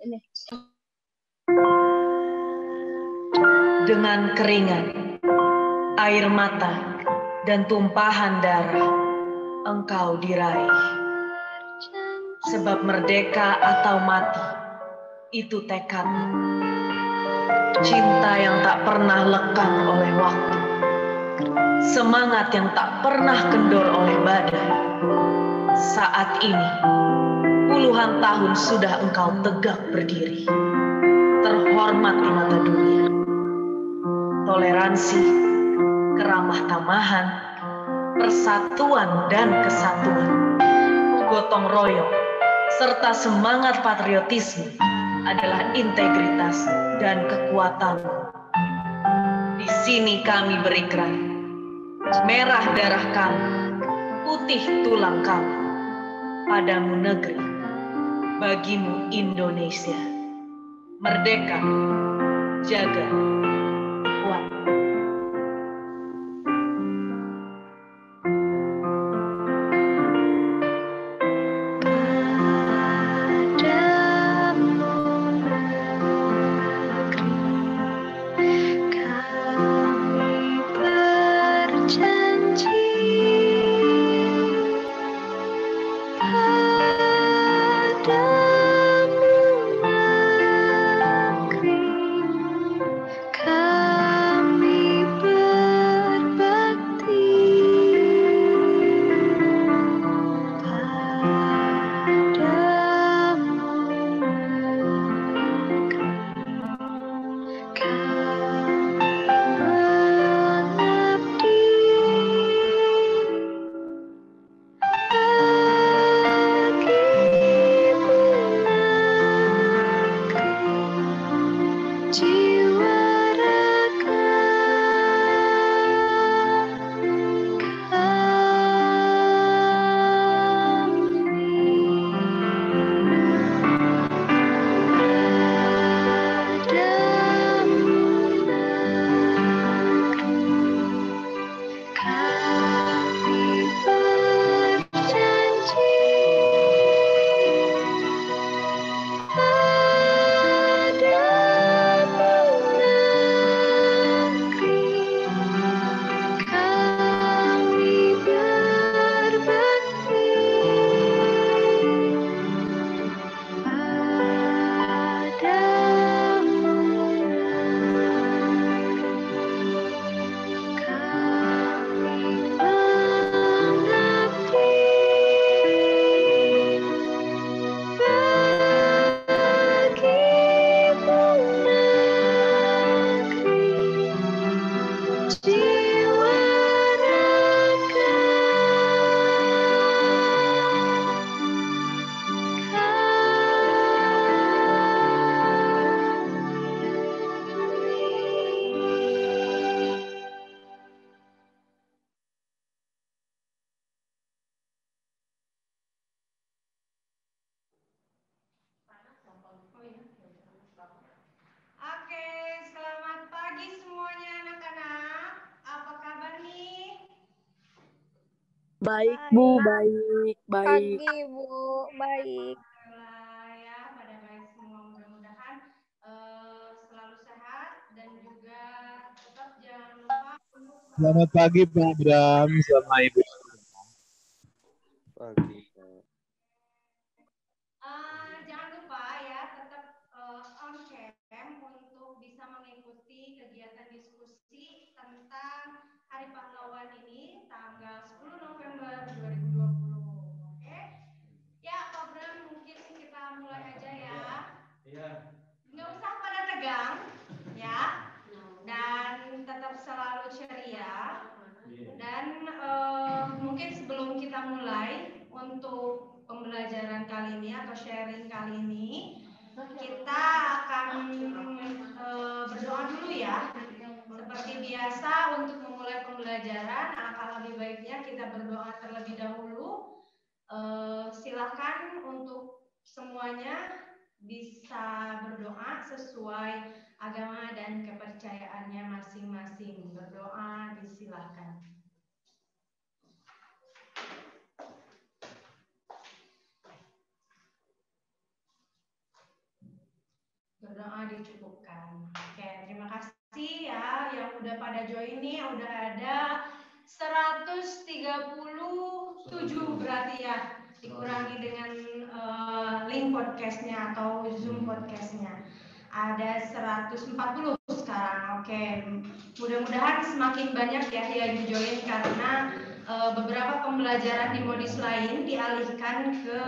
ini. Dengan keringat, air mata, dan tumpahan darah, engkau diraih. Sebab merdeka atau mati, itu tekadmu. Cinta yang tak pernah lekang oleh waktu. Semangat yang tak pernah kendor oleh badai. Saat ini, puluhan tahun sudah engkau tegak berdiri. Terhormat di mata dunia. Toleransi, keramah tamahan, persatuan dan kesatuan, gotong royong, serta semangat patriotisme adalah integritas dan kekuatanmu. Di sini kami berikrar, merah darah kami, putih tulang kami, padamu negeri, bagimu Indonesia, merdeka, jaga, kuat. Oke, selamat pagi semuanya anak-anak. Apa kabar nih? Baik, Bu, baik. Pagi, Bu. Baik. Ya, pada baik semua. Mudah-mudahan selalu sehat dan juga tetap jangan lupa untuk Selamat pagi Pak Bram sama Ibu. Pagi. Jangan lupa ya tetap on cam untuk bisa mengikuti kegiatan diskusi tentang Hari Pahlawan ini tanggal 10 November 2020. Oke? Ya, Pak Bram, mungkin kita mulai aja ya. Iya. Nggak usah pada tegang, ya. Dan tetap selalu ceria. Dan mungkin sebelum kita mulai untuk pembelajaran kali ini atau sharing kali ini, kita akan berdoa dulu ya. Seperti biasa untuk memulai pembelajaran, alangkah lebih baiknya kita berdoa terlebih dahulu. Silakan untuk semuanya bisa berdoa sesuai agama dan kepercayaannya masing-masing. Berdoa disilahkan. berdoa dicukupkan. Oke, terima kasih ya yang udah pada join nih. Udah ada 137 berarti ya, dikurangi dengan link podcastnya atau Zoom podcastnya. Ada 140 sekarang. Oke, mudah-mudahan semakin banyak ya yang join karena beberapa pembelajaran di modis lain dialihkan ke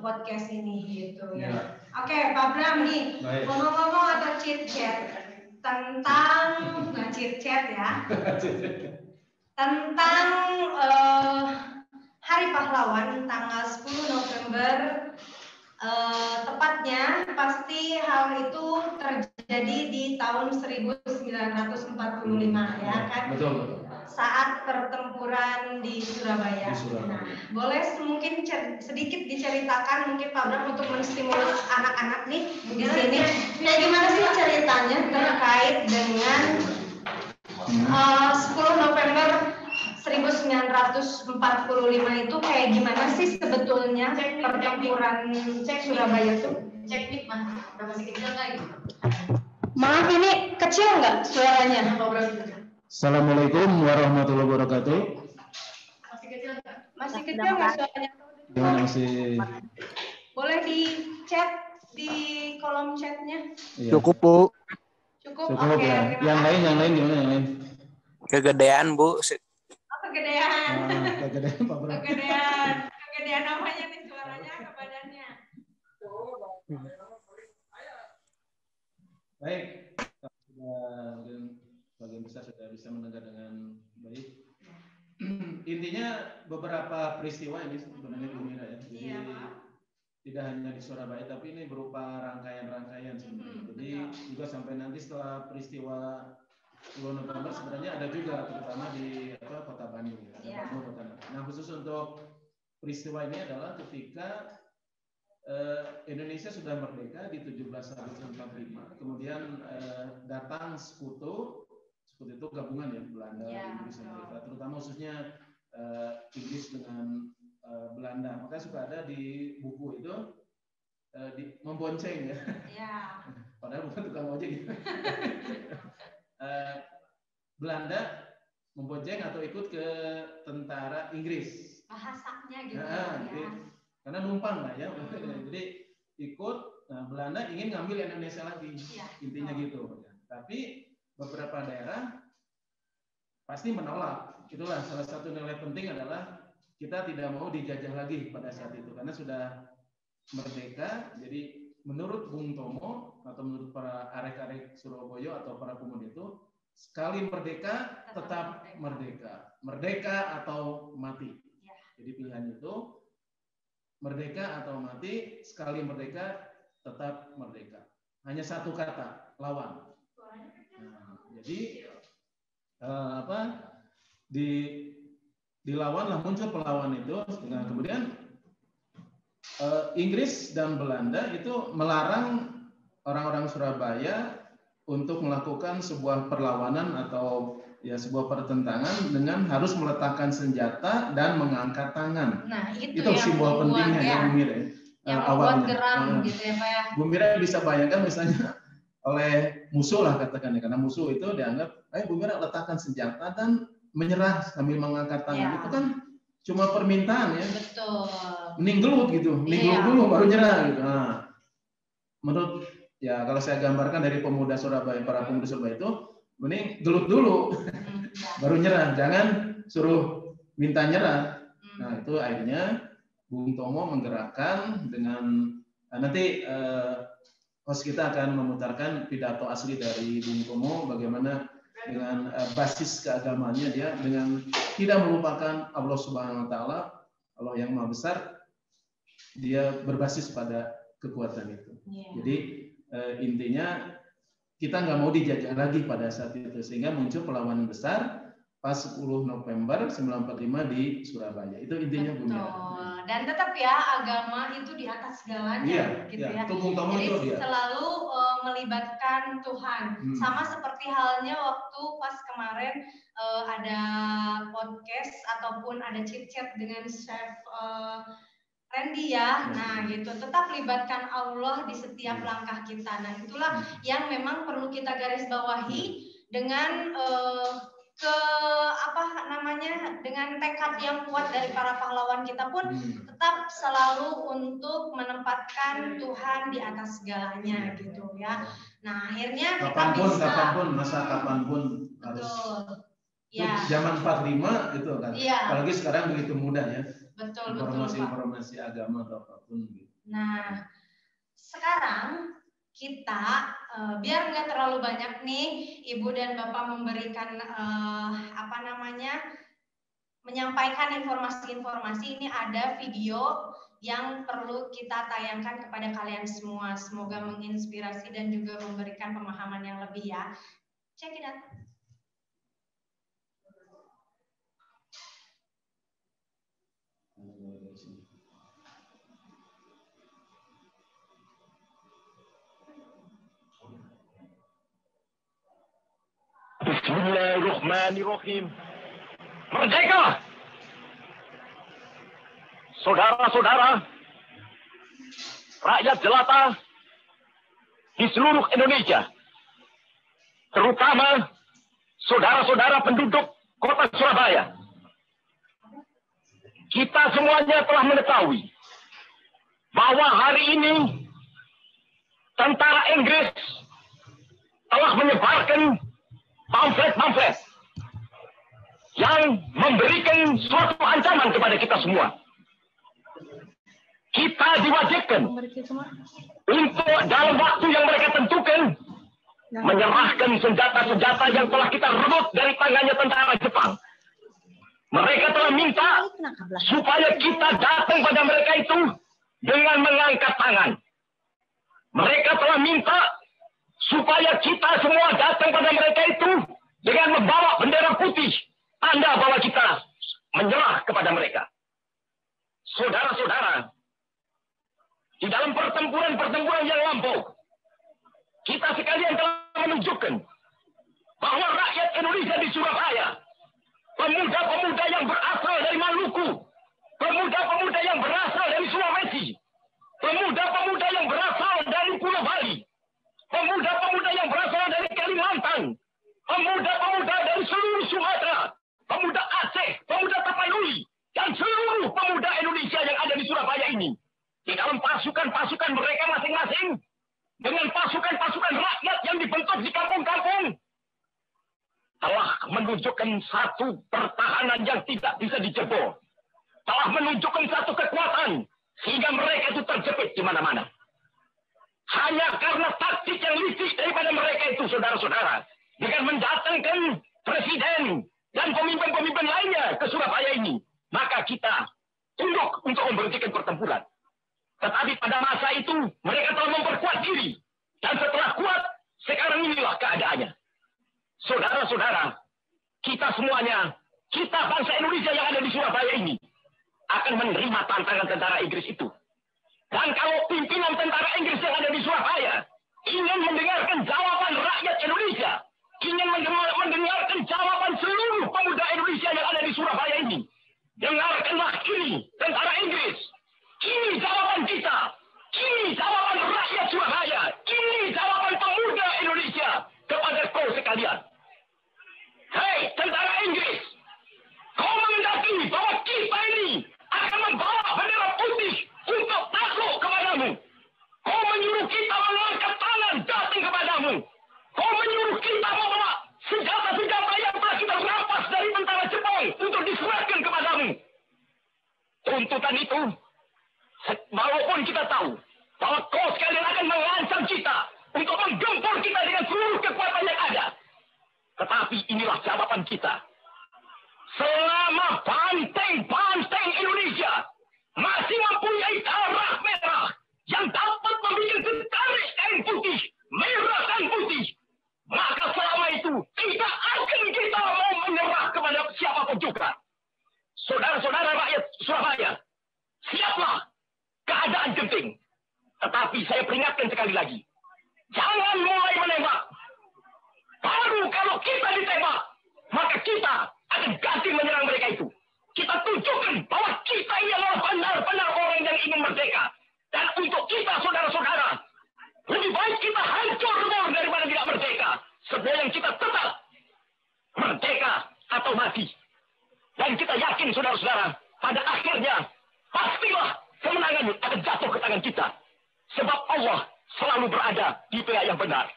podcast ini gitu ya. Oke, Pak Bram nih, ngomong-ngomong atau chit chat tentang chit chat ya, tentang Hari Pahlawan tanggal 10 November. Tepatnya pasti hal itu terjadi di tahun 1945 ya kan? Betul. Saat pertempuran di Surabaya. Nah, boleh mungkin sedikit diceritakan mungkin Pak Bram untuk menstimulus anak-anak nih di sini. Kayak gimana sih ceritanya terkait dengan 10 November 1945 itu kayak gimana sih sebetulnya pertempuran Surabaya itu? Cek Mas, masih kecil nggak gitu? Maaf ini kecil nggak suaranya? Assalamualaikum warahmatullahi wabarakatuh. Masih kecil nggak? Masih kecil nggak suaranya? Gimana masih? Boleh di chat di kolom chatnya. Iya. Cukup, Bu. Cukup. Cukup Oke, ya. terima Yang kasih. lain gimana yang lain? Kegedean, Bu. Kegedean. Kegedean Pak Bro. Kegedean namanya nih suaranya ke badannya. Baik. Mungkin bagian besar sudah bisa mendengar dengan baik. Intinya beberapa peristiwa ini sebenarnya Bu Mira ya. Jadi tidak hanya di Surabaya tapi ini berupa rangkaian-rangkaian sebenarnya. Jadi juga sampai nanti setelah peristiwa 10 November sebenarnya ada juga terutama di Kota Bandung ya. Nah, khusus untuk peristiwa ini adalah ketika Indonesia sudah merdeka di 17 Agustus 45. Kemudian datang sekutu itu gabungan ya Belanda, Inggris, Amerika, terutama khususnya Inggris dengan Belanda. Makanya suka ada di buku itu membonceng ya. Padahal bukan tukang ojek gitu. Belanda membonceng atau ikut ke tentara Inggris. Bahasanya gitu. Jadi, karena numpang lah ya. Jadi ikut Belanda ingin ngambil Indonesia lagi. Intinya gitu. Tapi beberapa daerah pasti menolak. Itulah salah satu nilai penting adalah kita tidak mau dijajah lagi pada saat itu karena sudah merdeka. Jadi menurut Bung Tomo atau menurut para arek-arek Surabaya atau para pemuda itu, sekali merdeka tetap merdeka. Merdeka atau mati. Jadi pilihan itu merdeka atau mati, sekali merdeka tetap merdeka. Hanya satu kata, lawan. Nah, jadi dilawanlah, muncul pelawan itu. Nah, kemudian Inggris dan Belanda itu melarang orang-orang Surabaya untuk melakukan sebuah perlawanan atau ya sebuah pertentangan dengan harus meletakkan senjata dan mengangkat tangan. Nah, itu simbol pentingnya ya, Bu Mira. Yang awalnya geram gitu ya, Pak ya. Bu Mira bisa bayangkan misalnya oleh musuh lah katakan ya, karena musuh itu dianggap, Bu Mira letakkan senjata dan menyerah sambil mengangkat tangan. Itu kan cuma permintaan ya. Betul. Mending gelut gitu, mending gelut dulu baru nyerah gitu. Nah, menurut ya kalau saya gambarkan dari pemuda Surabaya, para pemuda Surabaya itu mending gelut dulu baru nyerah, jangan suruh minta nyerah. Nah, itu akhirnya Bung Tomo menggerakkan dengan nanti host kita akan memutarkan pidato asli dari Bung Tomo bagaimana dengan basis keagamaannya dia dengan tidak melupakan Allah Subhanahu wa taala, Allah yang Maha Besar, dia berbasis pada kekuatan itu. Jadi intinya kita nggak mau dijajah lagi pada saat itu sehingga muncul perlawanan besar pas 10 November 1945 di Surabaya. Itu intinya Bu Mira. Dan tetap ya agama itu di atas segalanya gitu ya. Jadi selalu melibatkan Tuhan. Sama seperti halnya waktu pas kemarin ada podcast ataupun ada chit-chat dengan Chef Randy ya. Nah, gitu. Tetap libatkan Allah di setiap langkah kita. Nah, itulah yang memang perlu kita garis bawahi dengan dengan tekad yang kuat dari para pahlawan kita pun tetap selalu untuk menempatkan Tuhan di atas segalanya gitu ya. Nah, akhirnya kita kapanpun harus. Ya. Zaman 45 gitu kan. Iya. Apalagi sekarang begitu mudah ya. Betul, informasi agama atau apapun gitu. Nah, sekarang kita biar nggak terlalu banyak nih Ibu dan Bapak memberikan menyampaikan informasi-informasi, ini ada video yang perlu kita tayangkan kepada kalian semua. Semoga menginspirasi dan juga memberikan pemahaman yang lebih ya. Check it out. Bismillahirrahmanirrahim. Merdeka! Saudara-saudara, rakyat jelata di seluruh Indonesia, terutama saudara-saudara penduduk kota Surabaya. Kita semuanya telah mengetahui bahwa hari ini tentara Inggris telah menyebarkan pamflet-pamflet yang memberikan suatu ancaman kepada kita semua. Kita diwajibkan untuk dalam waktu yang mereka tentukan menyerahkan senjata-senjata yang telah kita rebut dari tangannya tentara Jepang. Mereka telah minta supaya kita datang pada mereka itu dengan mengangkat tangan. Mereka telah minta supaya kita semua datang pada mereka itu dengan membawa bendera putih, tanda bahwa kita menyerah kepada mereka. Saudara-saudara, di dalam pertempuran-pertempuran yang lampau, kita sekalian telah menunjukkan bahwa rakyat Indonesia di Surabaya, pemuda-pemuda yang berasal dari Maluku, pemuda-pemuda yang berasal dari Sulawesi, pemuda-pemuda yang berasal dari Pulau Bali, pemuda-pemuda yang berasal dari Kalimantan, pemuda-pemuda dari seluruh Sumatera, pemuda Aceh, pemuda Tapanuli, dan seluruh pemuda Indonesia yang ada di Surabaya ini, di dalam pasukan-pasukan mereka masing-masing, dengan pasukan-pasukan rakyat yang dibentuk di kampung-kampung, telah menunjukkan satu pertahanan yang tidak bisa dijebol, telah menunjukkan satu kekuatan, sehingga mereka itu terjepit di mana-mana. Hanya karena taktik yang licik daripada mereka itu, saudara-saudara, dengan mendatangkan presiden dan pemimpin-pemimpin lainnya ke Surabaya ini, maka kita tunduk untuk memberhentikan pertempuran. Tetapi pada masa itu, mereka telah memperkuat diri. Dan setelah kuat, sekarang inilah keadaannya. Saudara-saudara, kita semuanya, kita bangsa Indonesia yang ada di Surabaya ini, akan menerima tantangan tentara Inggris itu. Dan kalau pimpinan tentara Inggris yang ada di Surabaya ingin mendengarkan jawaban rakyat Indonesia, ingin mendengarkan jawaban seluruh pemuda Indonesia yang ada di Surabaya ini, dengarkanlah ini tentara Inggris. Ini jawaban kita. Ini jawaban rakyat Surabaya. Ini jawaban pemuda Indonesia kepada kau sekalian. Hei, tentara Inggris, kau mengendaki bahwa kita ini akan membawa bendera putih untuk takluk kepadamu. Kau menyuruh kita mengangkat tangan datang kepadamu. Kau menyuruh kita membawa senjata-senjata yang telah kita rampas dari tentara Jepang untuk diserahkan kepadamu. Tuntutan itu, walaupun kita tahu bahwa kau sekalian akan mengancam kita untuk menggempur kita dengan seluruh kekuatan yang ada. Tetapi inilah jawaban kita. Selama banteng-banteng Indonesia masih mempunyai darah merah yang dapat membuat setarik kain putih, merah dan putih, maka selama itu tidak akan kita mau menyerah kepada siapapun juga. Saudara-saudara rakyat Surabaya, siaplah keadaan genting. Tetapi saya peringatkan sekali lagi, jangan mulai menembak. Baru kalau kita ditembak, maka kita akan ganti menyerang mereka itu. Kita tunjukkan bahwa kita ini adalah benar-benar orang yang ingin merdeka. Dan untuk kita, saudara-saudara, lebih baik kita hancur daripada tidak merdeka. Sebab yang kita tetap merdeka atau mati. Dan kita yakin, saudara-saudara, pada akhirnya pastilah kemenangan akan jatuh ke tangan kita. Sebab Allah selalu berada di pihak yang benar.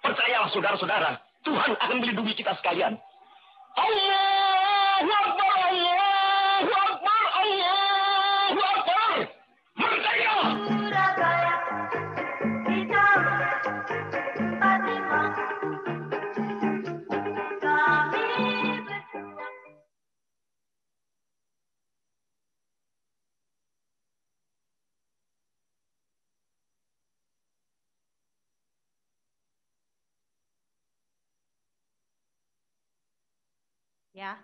Percayalah, saudara-saudara, Tuhan akan melindungi kita sekalian. Allahu Akbar, Allahu Akbar, Allahu Akbar. Merdeka! Surabaya, kita Fatimah, kami berdua. Ya.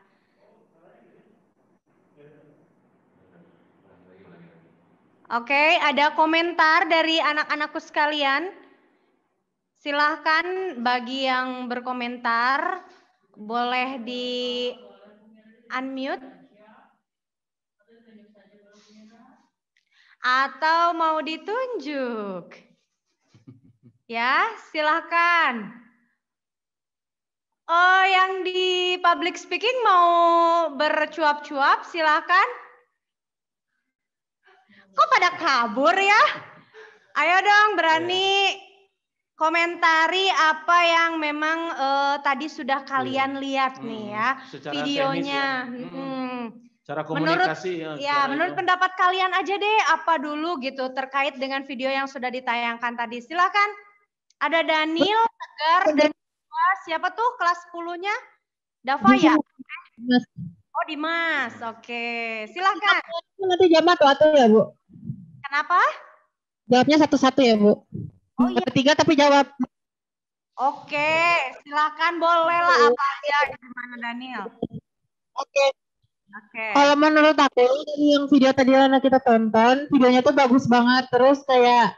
Oke, ada komentar dari anak-anakku sekalian. Silahkan bagi yang berkomentar, boleh di unmute. Atau mau ditunjuk? Ya, silahkan. Oh, yang di public speaking mau bercuap-cuap, silahkan. Kok pada kabur ya? Ayo dong berani komentari apa yang memang tadi sudah kalian lihat nih ya videonya. Cara komunikasi menurut pendapat kalian aja deh apa dulu gitu terkait dengan video yang sudah ditayangkan tadi. Silakan. Ada Daniel, Tegar, dan siapa tuh kelas 10-nya? Dava ya? Oh, Dimas. Oke, silakan. Nanti jawab satu-satu ya, Bu. Kenapa? Jawabnya satu-satu ya, Bu. Oh iya. Ketiga tapi jawab. Oke, silakan boleh lah apa aja gimana Daniel. Oke. Oke. Kalau menurut aku yang video tadi Lana kita tonton, videonya tuh bagus banget, terus kayak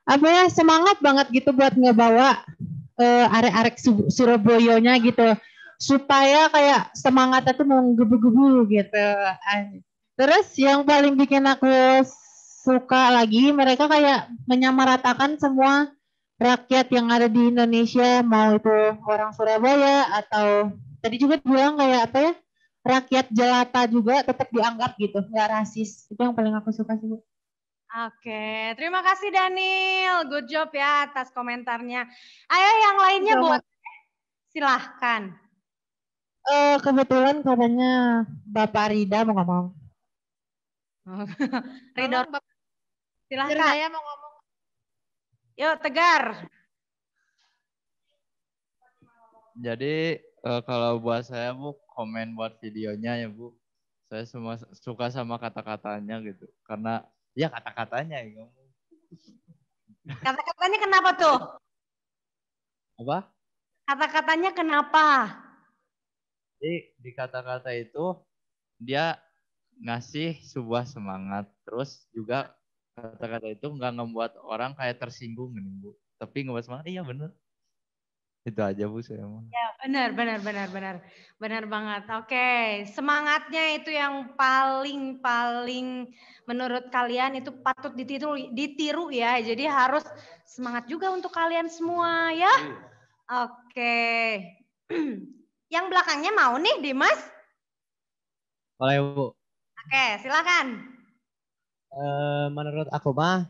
apa ya, semangat banget gitu buat ngebawa arek-arek Surabaya-nya gitu, supaya kayak semangatnya tuh mau gebu-gebu gitu. Terus yang paling bikin aku suka lagi, mereka kayak menyamaratakan semua rakyat yang ada di Indonesia, mau itu orang Surabaya atau tadi juga bilang kayak apa ya, rakyat jelata juga tetap dianggap gitu, nggak rasis. Itu yang paling aku suka sih, Bu. Oke, terima kasih Daniel. Good job ya atas komentarnya. Ayo yang lainnya, Bu. Silahkan. Kebetulan katanya Bapak Rida mau ngomong. Ridho, silahkan. Saya mau ngomong. Yuk, Tegar. Jadi kalau buat saya, Bu, komen buat videonya ya, Bu. Saya semua suka sama kata-katanya gitu. Karena ya kata-katanya ya. Kata-katanya kenapa tuh? Apa? Kata-katanya kenapa? Jadi di kata-kata itu dia ngasih sebuah semangat. Terus juga kata-kata itu nggak ngebuat orang kayak tersinggung nih, Bu. Tapi ngebuat semangat, iya bener. Itu aja, Bu, saya mau. Ya, benar banget. Oke, semangatnya itu yang paling menurut kalian itu patut ditiru ya. Jadi harus semangat juga untuk kalian semua ya. Oke. Yang belakangnya mau nih, Dimas? Boleh, Bu. Oke, silakan. Menurut aku mah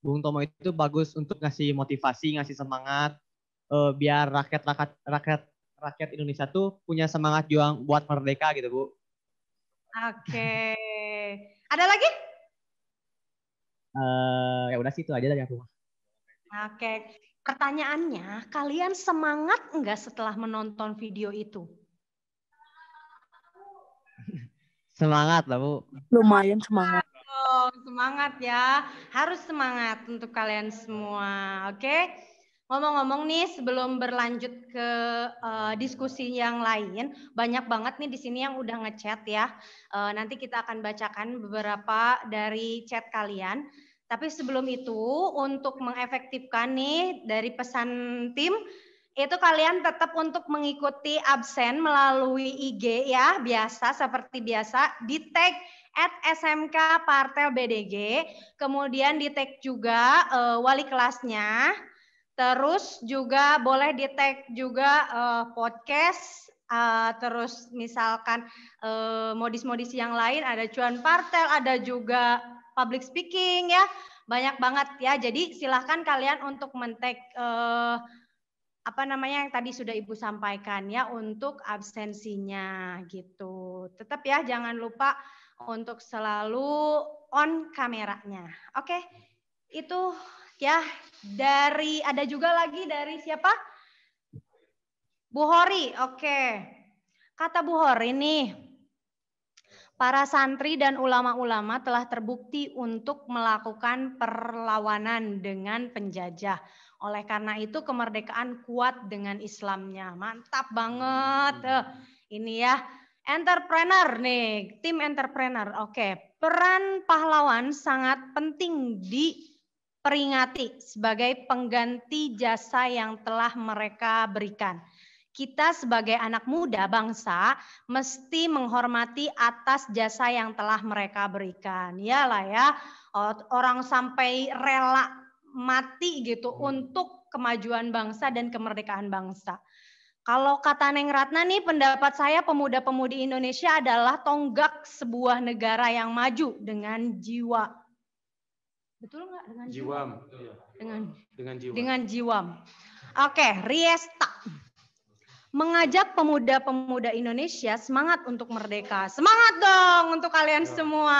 Bung Tomo itu bagus untuk ngasih motivasi, ngasih semangat biar rakyat Indonesia tuh punya semangat juang buat merdeka gitu, Bu. Oke. Ada lagi? Ya udah sih itu aja dari aku. Oke. Pertanyaannya, kalian semangat enggak setelah menonton video itu? Semangat lah, Bu. Lumayan semangat. Oh, semangat ya. Harus semangat untuk kalian semua. Oke. Ngomong-ngomong nih, sebelum berlanjut ke diskusi yang lain, banyak banget nih di sini yang udah ngechat ya. Nanti kita akan bacakan beberapa dari chat kalian. Tapi sebelum itu, untuk mengefektifkan nih dari pesan tim, itu kalian tetap untuk mengikuti absen melalui IG ya, biasa seperti biasa, di tag @SMK Partel BDG, kemudian di tag juga wali kelasnya, terus juga boleh di tag juga podcast, terus misalkan modis-modis yang lain, ada cuan partel, ada juga public speaking ya, banyak banget ya. Jadi silahkan kalian untuk men-tag apa namanya yang tadi sudah Ibu sampaikan ya untuk absensinya gitu. Tetap ya jangan lupa untuk selalu on kameranya. Oke. Itu ya dari ada juga lagi dari siapa? Bu Hori. Oke. Kata Bu Hori nih, para santri dan ulama-ulama telah terbukti untuk melakukan perlawanan dengan penjajah. Oleh karena itu kemerdekaan kuat dengan Islamnya. Mantap banget. Ini ya. Entrepreneur nih, tim entrepreneur. Oke. Peran pahlawan sangat penting diperingati sebagai pengganti jasa yang telah mereka berikan. Kita sebagai anak muda bangsa mesti menghormati atas jasa yang telah mereka berikan. Iyalah ya, orang sampai rela mati gitu untuk kemajuan bangsa dan kemerdekaan bangsa. Kalau kata Neng Ratna nih, pendapat saya pemuda-pemudi Indonesia adalah tonggak sebuah negara yang maju dengan jiwa. Betul nggak? Dengan jiwam. Dengan jiwam. Oke, Riesta. Mengajak pemuda-pemuda Indonesia semangat untuk merdeka. Semangat dong untuk kalian semua.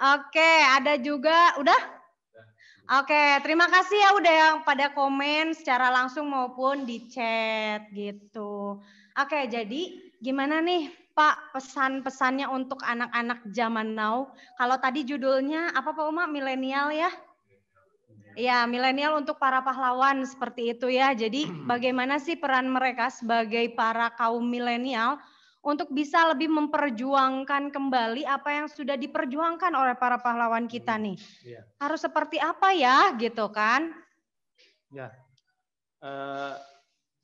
Oke, ada juga, udah? Oke, terima kasih ya udah yang pada komen secara langsung maupun di chat gitu. Oke, jadi gimana nih Pak pesan-pesannya untuk anak-anak zaman now? Kalau tadi judulnya apa Pak Uma? Milenial ya? Ya, milenial untuk para pahlawan seperti itu ya. Jadi bagaimana sih peran mereka sebagai para kaum milenial untuk bisa lebih memperjuangkan kembali apa yang sudah diperjuangkan oleh para pahlawan kita nih. Ya. Harus seperti apa ya gitu kan? Ya.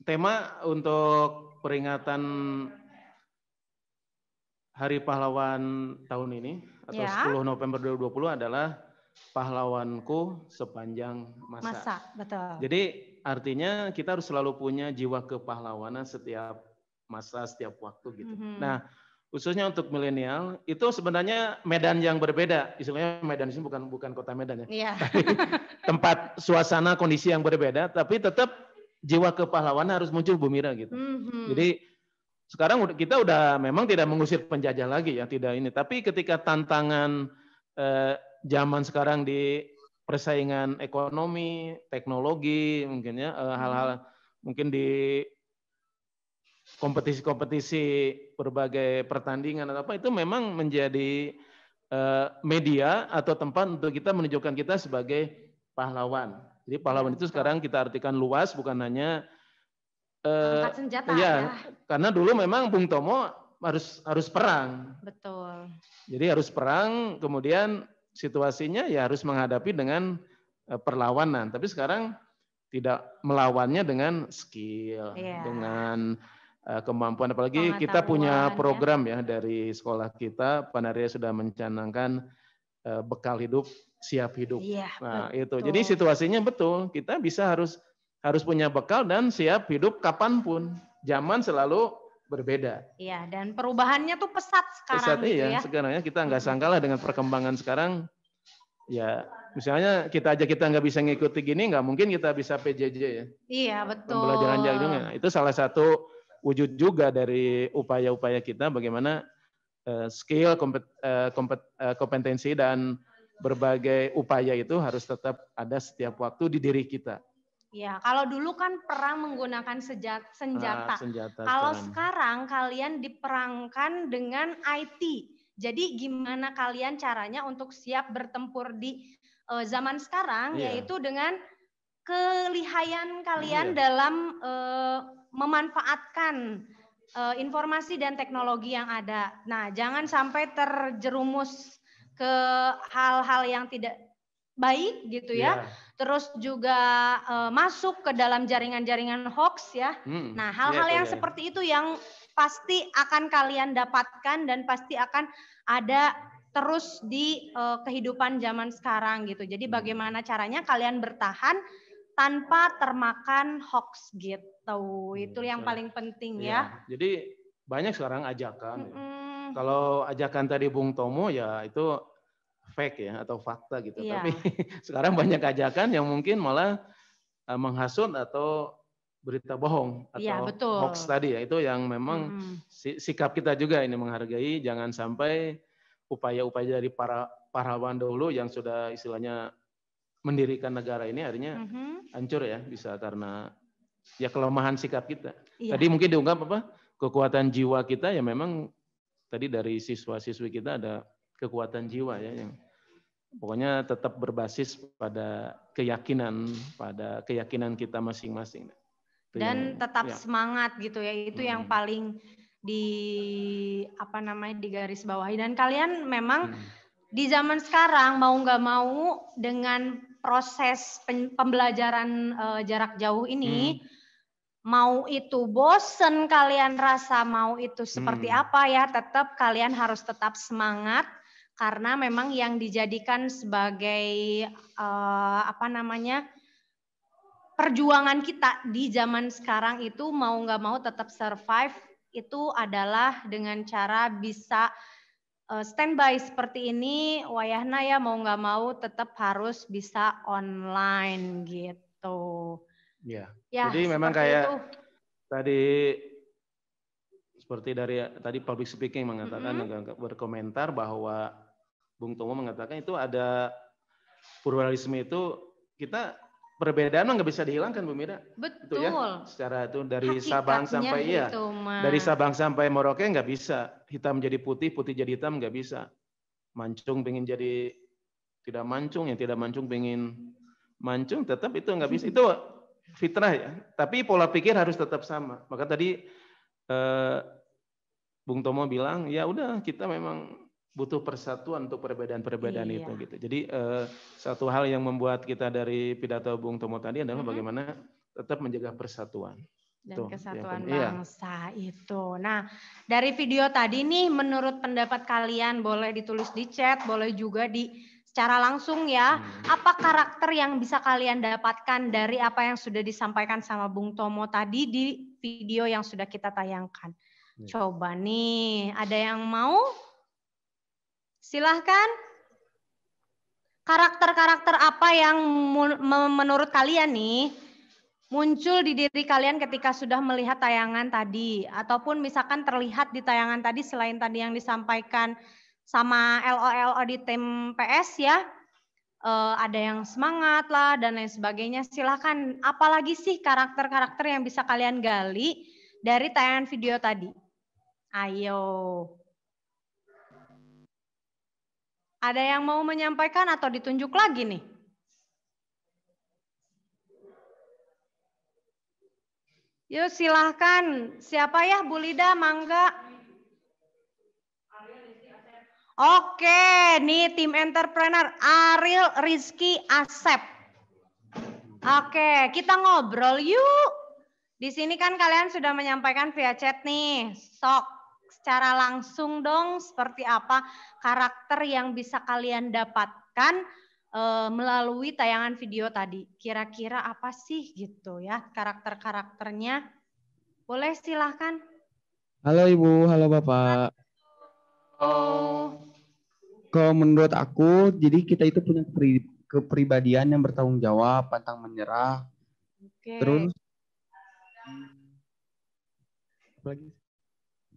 Tema untuk peringatan Hari Pahlawan tahun ini atau Ya. 10 November 2020 adalah pahlawanku sepanjang masa. Betul. Jadi artinya kita harus selalu punya jiwa kepahlawanan setiap masa, setiap waktu gitu. Nah, khususnya untuk milenial itu sebenarnya medan yang berbeda. Istilahnya Medan ini bukan kota Medan ya. Iya. Tempat suasana kondisi yang berbeda, tapi tetap jiwa kepahlawanan harus muncul Bu Mira gitu. Jadi sekarang kita udah memang tidak mengusir penjajah lagi ya, tidak ini. Tapi ketika tantangan zaman sekarang di persaingan ekonomi, teknologi, mungkin ya hal-hal mungkin di kompetisi-kompetisi berbagai pertandingan atau apa itu memang menjadi media atau tempat untuk kita menunjukkan kita sebagai pahlawan. Jadi pahlawan itu sekarang kita artikan luas, bukan hanya angkat senjata ya. Karena dulu memang Bung Tomo harus perang. Betul. Jadi harus perang, kemudian situasinya ya harus menghadapi dengan perlawanan. Tapi sekarang tidak melawannya dengan skill, dengan kemampuan. Apalagi kita punya program ya dari sekolah kita, Panaria sudah mencanangkan bekal hidup, siap hidup. Nah itu. Jadi situasinya betul, kita bisa harus punya bekal dan siap hidup kapanpun. Zaman selalu berbeda. Iya, dan perubahannya tuh pesat sekarang gitu ya. Sekarang ya kita nggak sangkalah dengan perkembangan sekarang. Ya, misalnya kita nggak bisa ngikuti gini, nggak mungkin kita bisa PJJ ya. Iya, betul. Pembelajaran jarak jauh. Itu salah satu wujud juga dari upaya-upaya kita bagaimana skill, kompetensi dan berbagai upaya itu harus tetap ada setiap waktu di diri kita. Ya, kalau dulu kan perang menggunakan senjata. Kalau sekarang kalian diperangkan dengan IT. Jadi gimana kalian caranya untuk siap bertempur di zaman sekarang, yaitu dengan kelihayan kalian dalam memanfaatkan informasi dan teknologi yang ada. Nah, jangan sampai terjerumus ke hal-hal yang tidak baik gitu ya. terus juga masuk ke dalam jaringan-jaringan hoax ya. Nah, hal-hal yang seperti itu yang pasti akan kalian dapatkan dan pasti akan ada terus di kehidupan zaman sekarang gitu. Jadi bagaimana caranya kalian bertahan tanpa termakan hoax gitu. Itu yang paling penting ya. Jadi banyak sekarang ajakan. Kalau ajakan tadi Bung Tomo ya itu fake ya atau fakta gitu. Tapi sekarang banyak ajakan yang mungkin malah menghasut atau berita bohong atau hoax tadi ya. Itu yang memang sikap kita juga ini menghargai, jangan sampai upaya-upaya dari para pahlawan dahulu yang sudah istilahnya mendirikan negara ini akhirnya hancur ya, bisa karena ya kelemahan sikap kita. Tadi mungkin diungkap apa? Kekuatan jiwa kita ya memang tadi dari siswa-siswi kita ada kekuatan jiwa ya yang pokoknya tetap berbasis pada keyakinan kita masing-masing. Dan tetap semangat gitu ya, itu yang paling digarisbawahi. Dan kalian memang di zaman sekarang mau nggak mau dengan proses pembelajaran jarak jauh ini, mau itu bosen kalian rasa, mau itu seperti apa ya, tetap kalian harus tetap semangat karena memang yang dijadikan sebagai perjuangan kita di zaman sekarang itu mau nggak mau tetap survive itu adalah dengan cara bisa standby seperti ini. Wayahna ya mau nggak mau tetap harus bisa online gitu. Ya jadi memang kayak itu. Tadi seperti dari tadi public speaking mengatakan berkomentar bahwa Bung Tomo mengatakan itu ada pluralisme itu kita perbedaan nggak bisa dihilangkan Bu Mira. Betul. Itu ya, secara itu dari Sabang sampai dari Sabang sampai Merauke nggak bisa. Hitam jadi putih, putih jadi hitam nggak bisa. Mancung pengen jadi tidak mancung, yang tidak mancung pengen mancung, tetap itu nggak bisa. Itu fitrah ya. Tapi pola pikir harus tetap sama. Maka tadi Bung Tomo bilang ya udah kita memang butuh persatuan untuk perbedaan-perbedaan itu gitu. Jadi satu hal yang membuat kita dari pidato Bung Tomo tadi adalah bagaimana tetap menjaga persatuan dan kesatuan bangsa itu. Nah, dari video tadi nih menurut pendapat kalian boleh ditulis di chat, boleh juga secara langsung ya. Apa karakter yang bisa kalian dapatkan dari apa yang sudah disampaikan sama Bung Tomo tadi di video yang sudah kita tayangkan? Coba nih, ada yang mau? Silahkan. Karakter-karakter apa yang menurut kalian nih muncul di diri kalian ketika sudah melihat tayangan tadi? Ataupun misalkan terlihat di tayangan tadi selain tadi yang disampaikan sama LO di tim PS ya. Ada yang semangat lah dan lain sebagainya. Silahkan, apalagi sih karakter-karakter yang bisa kalian gali dari tayangan video tadi? Ayo. Ada yang mau menyampaikan atau ditunjuk lagi nih? Yuk silahkan. Siapa ya Bu Lida, mangga. Oke, nih tim entrepreneur Ariel, Rizky, Asep. Oke, kita ngobrol yuk. Di sini kan kalian sudah menyampaikan via chat nih. Sok secara langsung dong seperti apa karakter yang bisa kalian dapatkan melalui tayangan video tadi. Kira-kira apa sih gitu ya karakter-karakternya. Boleh silahkan. Halo Ibu, halo Bapak. Kalau menurut aku, jadi kita itu punya kepribadian yang bertanggung jawab, pantang menyerah. Terus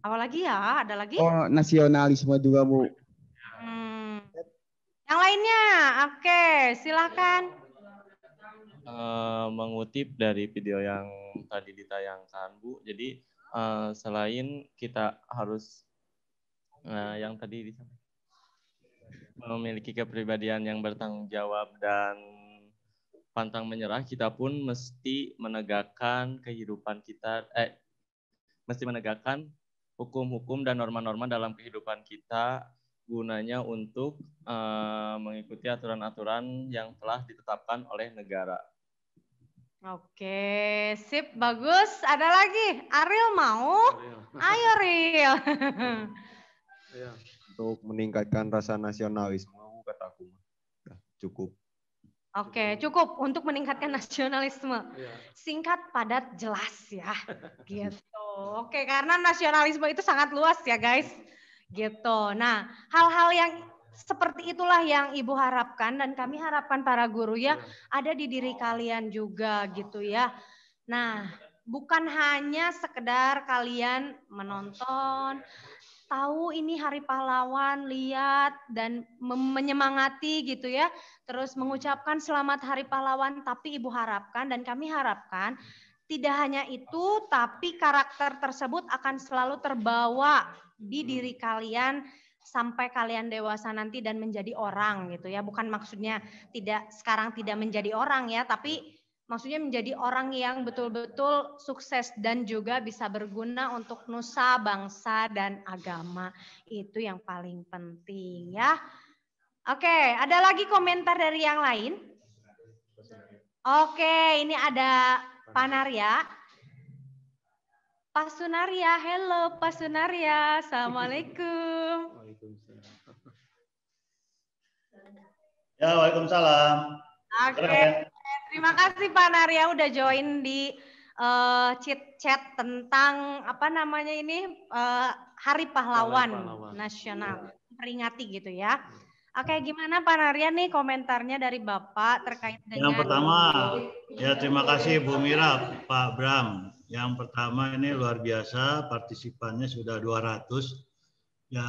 apalagi ya? Ada lagi? Oh, nasionalisme juga, Bu. Yang lainnya, oke, silakan. Mengutip dari video yang tadi ditayangkan, Bu. Jadi selain kita harus yang tadi disampaikan, memiliki kepribadian yang bertanggung jawab dan pantang menyerah, kita pun mesti menegakkan kehidupan kita, mesti menegakkan hukum-hukum dan norma-norma dalam kehidupan kita gunanya untuk mengikuti mengikuti aturan-aturan yang telah ditetapkan oleh negara. Oke, sip, bagus. Ada lagi? Ariel mau? Ayo, Ariel. Untuk meningkatkan rasa nasionalisme, kataku cukup. Oke, cukup untuk meningkatkan nasionalisme. Singkat, padat, jelas ya. Gitu. Oke, karena nasionalisme itu sangat luas ya guys. Gitu. Nah, hal-hal yang seperti itulah yang Ibu harapkan dan kami harapkan para guru ya ada di diri kalian juga gitu ya. Nah, bukan hanya sekedar kalian menonton, tahu ini Hari Pahlawan, lihat dan menyemangati gitu ya. Terus mengucapkan selamat Hari Pahlawan, tapi Ibu harapkan dan kami harapkan tidak hanya itu, tapi karakter tersebut akan selalu terbawa di diri kalian sampai kalian dewasa nanti dan menjadi orang gitu ya. Bukan maksudnya sekarang tidak menjadi orang ya, tapi maksudnya menjadi orang yang betul-betul sukses dan juga bisa berguna untuk nusa, bangsa, dan agama. Itu yang paling penting ya. Oke, ada lagi komentar dari yang lain? Oke, ini ada Panaria. Pak Sunaria, hello Pak Sunaria, assalamualaikum. Ya, waalaikumsalam. Oke, terima kasih Pak Naria udah join di chat tentang apa namanya ini Hari Pahlawan Nasional, peringati gitu ya. Oke, gimana Pak Naria nih komentarnya dari Bapak terkait dengan Yang pertama, ya terima kasih Bu Mira, Pak Bram. Yang pertama ini luar biasa, partisipannya sudah 200. Ya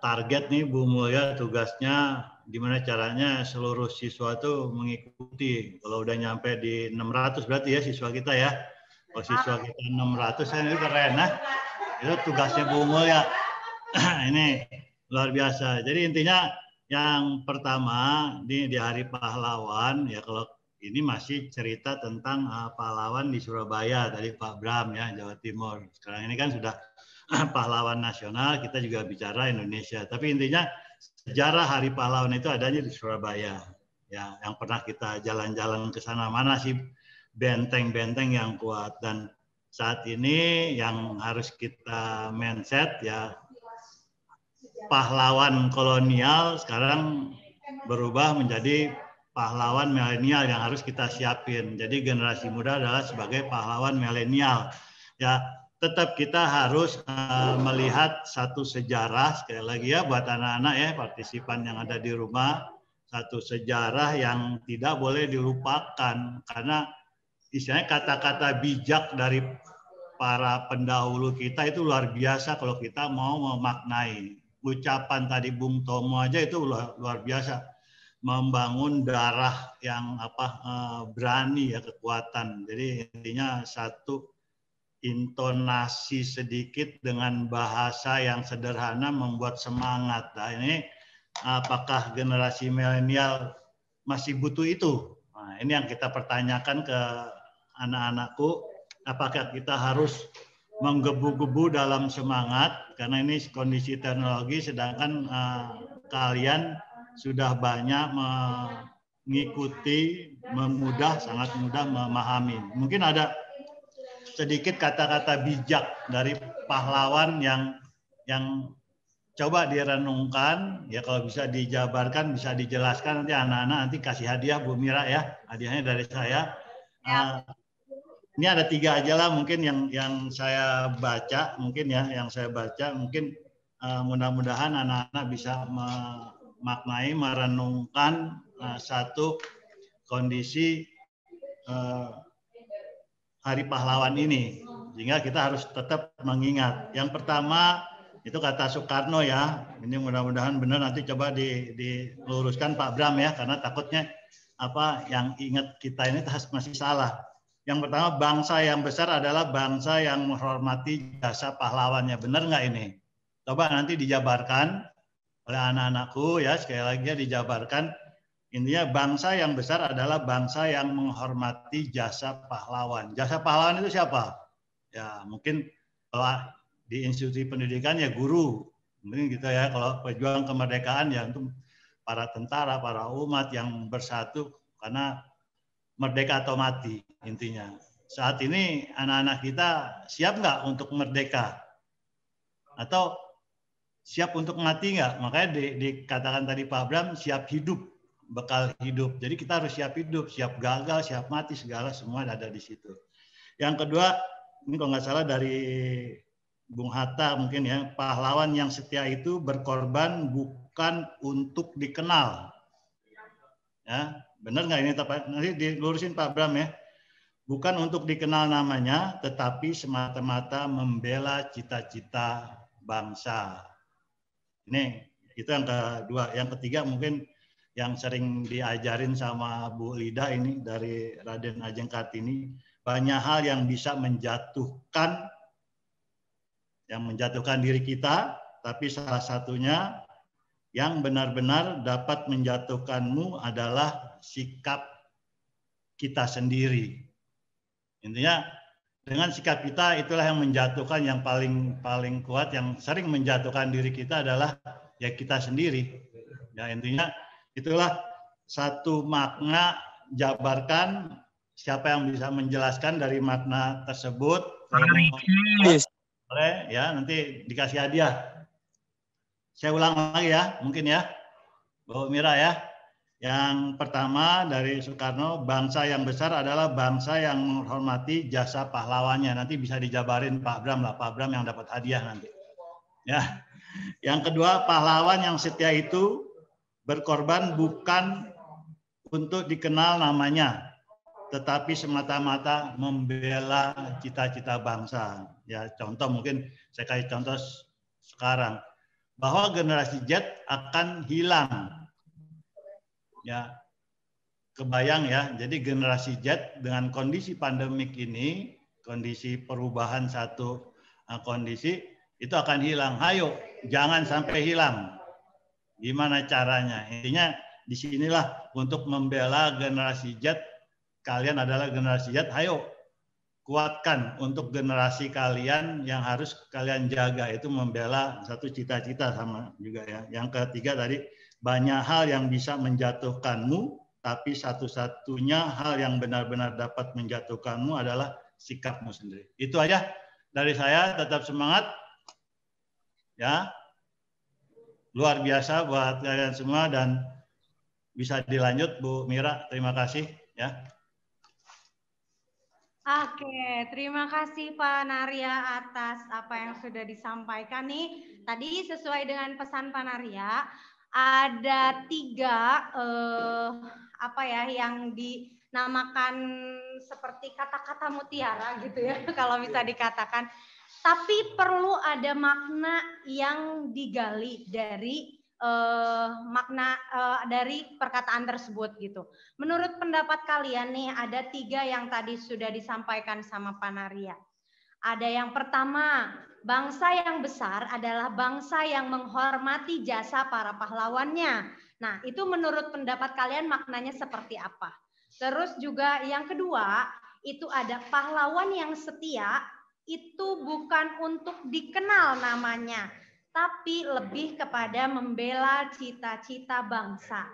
target nih Bu Mulya tugasnya gimana caranya seluruh siswa tuh mengikuti. Kalau udah nyampe di 600 berarti ya siswa kita ya. Kalau siswa kita 600 kan itu keren nah. Itu tugasnya Bu Mulya. Ini luar biasa. Jadi intinya yang pertama di Hari Pahlawan ya kalau ini masih cerita tentang pahlawan di Surabaya tadi Pak Bram ya Jawa Timur. Sekarang ini kan sudah pahlawan nasional, kita juga bicara Indonesia. Tapi intinya sejarah Hari Pahlawan itu adanya di Surabaya. Ya, yang pernah kita jalan-jalan ke sana, mana sih benteng-benteng yang kuat. Dan saat ini yang harus kita mindset ya pahlawan kolonial sekarang berubah menjadi pahlawan milenial yang harus kita siapin. Jadi generasi muda adalah sebagai pahlawan milenial. Ya, tetap kita harus melihat satu sejarah, sekali lagi ya buat anak-anak ya, partisipan yang ada di rumah, satu sejarah yang tidak boleh dilupakan. Karena istilahnya kata-kata bijak dari para pendahulu kita itu luar biasa kalau kita mau memaknai. Ucapan tadi Bung Tomo aja itu luar biasa. Membangun darah yang berani ya, kekuatan. Jadi intinya satu, intonasi sedikit dengan bahasa yang sederhana membuat semangat. Nah, ini apakah generasi milenial masih butuh itu? Nah, ini yang kita pertanyakan ke anak-anakku. Apakah kita harus menggebu-gebu dalam semangat? Karena ini kondisi teknologi, sedangkan kalian sudah banyak mengikuti, sangat mudah memahami. Mungkin ada sedikit kata-kata bijak dari pahlawan yang coba direnungkan ya, kalau bisa dijabarkan, bisa dijelaskan, nanti anak-anak nanti kasih hadiah Bu Mira ya, hadiahnya dari saya. Ini ada 3 aja lah mungkin yang saya baca, mungkin ya yang saya baca, mungkin mudah-mudahan anak-anak bisa memaknai, merenungkan satu kondisi Hari Pahlawan ini, sehingga kita harus tetap mengingat. Yang pertama itu kata Soekarno ya, ini mudah-mudahan benar, nanti coba diluruskan Pak Bram ya, karena takutnya yang ingat kita ini masih salah. Yang pertama, bangsa yang besar adalah bangsa yang menghormati jasa pahlawannya. Benar nggak ini? Coba nanti dijabarkan oleh anak-anakku ya, sekali lagi ya, dijabarkan. Intinya bangsa yang besar adalah bangsa yang menghormati jasa pahlawan. Jasa pahlawan itu siapa? Ya mungkin kalau di institusi pendidikan ya guru. Mungkin gitu ya, kalau pejuang kemerdekaan ya untuk para tentara, para umat yang bersatu karena merdeka atau mati intinya. Saat ini anak-anak kita siap nggak untuk merdeka? Atau siap untuk mati nggak? Makanya dikatakan tadi Pak Bram, siap hidup, bekal hidup. Jadi kita harus siap hidup, siap gagal, siap mati, segala semua ada di situ. Yang kedua, ini kalau nggak salah dari Bung Hatta mungkin ya, pahlawan yang setia itu berkorban bukan untuk dikenal. Ya, benar nggak ini? Nanti dilurusin Pak Bram ya. Bukan untuk dikenal namanya, tetapi semata-mata membela cita-cita bangsa. Ini itu yang kedua. Yang ketiga mungkin yang sering diajarin sama Bu Lida ini dari Raden Ajeng Kartini, banyak hal yang bisa menjatuhkan diri kita, tapi salah satunya yang benar-benar dapat menjatuhkanmu adalah sikap kita sendiri. Intinya dengan sikap kita itulah yang menjatuhkan, yang paling kuat, yang sering menjatuhkan diri kita adalah ya kita sendiri. Ya intinya itulah satu makna, jabarkan siapa yang bisa menjelaskan dari makna tersebut. Boleh ya, nanti dikasih hadiah. Saya ulang lagi ya, mungkin ya, Bu Mira ya. Yang pertama dari Soekarno, bangsa yang besar adalah bangsa yang menghormati jasa pahlawannya. Nanti bisa dijabarin Pak Bram lah, Pak Bram yang dapat hadiah nanti. Ya. Yang kedua, pahlawan yang setia itu berkorban bukan untuk dikenal namanya, tetapi semata-mata membela cita-cita bangsa. Ya, contoh mungkin saya kasih contoh sekarang, bahwa generasi Z akan hilang. Ya, kebayang ya. Jadi generasi Z dengan kondisi pandemik ini, kondisi perubahan satu kondisi itu akan hilang. Ayo, jangan sampai hilang. Gimana caranya? Intinya disinilah untuk membela generasi Z. Kalian adalah generasi Z. Ayo, kuatkan untuk generasi kalian yang harus kalian jaga, itu membela satu cita-cita sama juga ya. Yang ketiga tadi, banyak hal yang bisa menjatuhkanmu, tapi satu-satunya hal yang benar-benar dapat menjatuhkanmu adalah sikapmu sendiri. Itu aja dari saya, tetap semangat. Ya, luar biasa buat kalian semua dan bisa dilanjut Bu Mira. Terima kasih ya. Oke, terima kasih Pak Narya atas apa yang sudah disampaikan nih. Tadi sesuai dengan pesan Pak Narya, ada 3 apa ya yang dinamakan seperti kata-kata mutiara gitu ya kalau bisa dikatakan. Tapi perlu ada makna yang digali dari makna dari perkataan tersebut gitu. Menurut pendapat kalian nih ada 3 yang tadi sudah disampaikan sama Pak Narya. Ada yang pertama, bangsa yang besar adalah bangsa yang menghormati jasa para pahlawannya. Nah, itu menurut pendapat kalian maknanya seperti apa? Terus juga yang kedua, itu ada pahlawan yang setia, itu bukan untuk dikenal namanya, tapi lebih kepada membela cita-cita bangsa.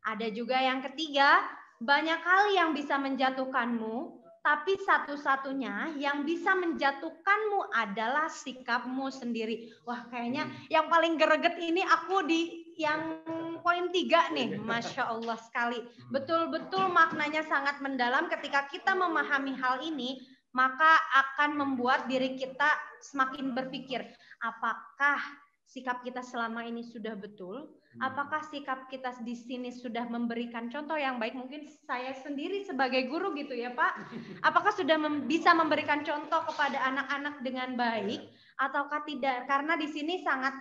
Ada juga yang ketiga, banyak hal yang bisa menjatuhkanmu, tapi satu-satunya yang bisa menjatuhkanmu adalah sikapmu sendiri. Wah, kayaknya yang paling greget ini aku di yang poin 3 nih. Masya Allah sekali. Betul-betul maknanya sangat mendalam. Ketika kita memahami hal ini, maka akan membuat diri kita semakin berpikir, apakah sikap kita selama ini sudah betul? Apakah sikap kita di sini sudah memberikan contoh yang baik? Mungkin saya sendiri sebagai guru gitu ya Pak. Apakah sudah bisa memberikan contoh kepada anak-anak dengan baik ataukah tidak? Karena di sini sangat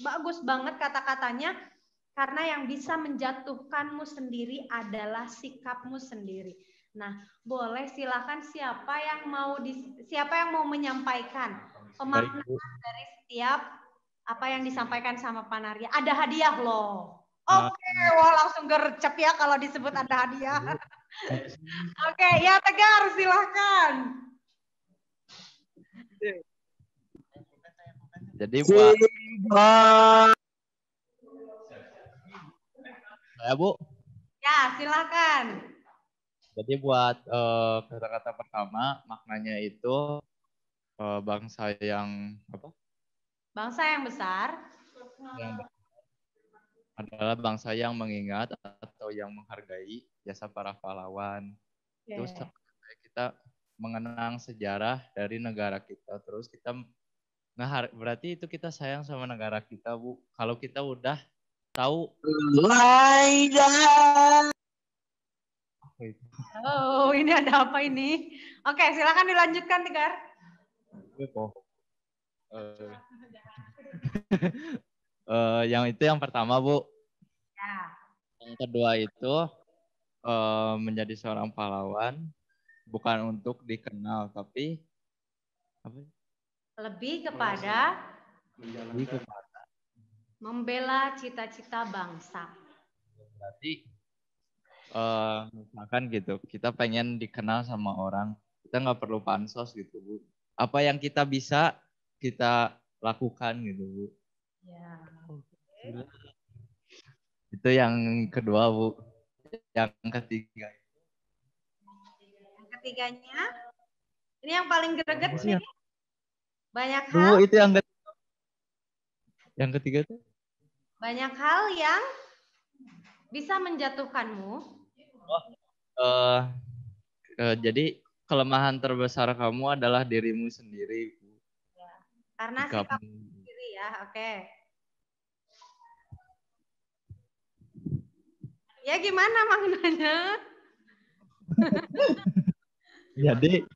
bagus banget kata-katanya. Karena yang bisa menjatuhkanmu sendiri adalah sikapmu sendiri. Nah, boleh silakan siapa yang mau menyampaikan pemaknaan dari setiap apa yang disampaikan sama Pak Narya. Ada hadiah loh. Oke, wah langsung gercep ya kalau disebut ada hadiah. Oke, ya Tegar silahkan. Jadi Pak Ya, Bu. Ya, silakan. Jadi buat kata-kata pertama, maknanya itu bangsa yang apa? Bangsa yang besar. Yang adalah bangsa yang mengingat atau yang menghargai jasa para pahlawan. Terus kita mengenang sejarah dari negara kita. Terus kita berarti itu kita sayang sama negara kita, Bu. Kalau kita udah tahu. Oh, ini ada apa ini? Oke, silakan dilanjutkan, Tegar. Yang itu yang pertama, Bu. Ya. Yang kedua itu menjadi seorang pahlawan bukan untuk dikenal, tapi apa? Lebih kepada Lebih kepada membela cita-cita bangsa. berarti misalkan gitu, kita pengen dikenal sama orang, kita nggak perlu pansos gitu, Bu. Apa yang kita bisa kita lakukan gitu, Bu. Ya. Itu yang kedua, Bu. Yang ketiga. Yang ketiganya, ini yang paling greget nih. Banyak Bu, hal. itu yang ketiga. Yang ketiga tuh? Banyak hal yang bisa menjatuhkanmu. Jadi kelemahan terbesar kamu adalah dirimu sendiri. Ya. Karena sikap sendiri ya, oke. Ya gimana maknanya? Jadi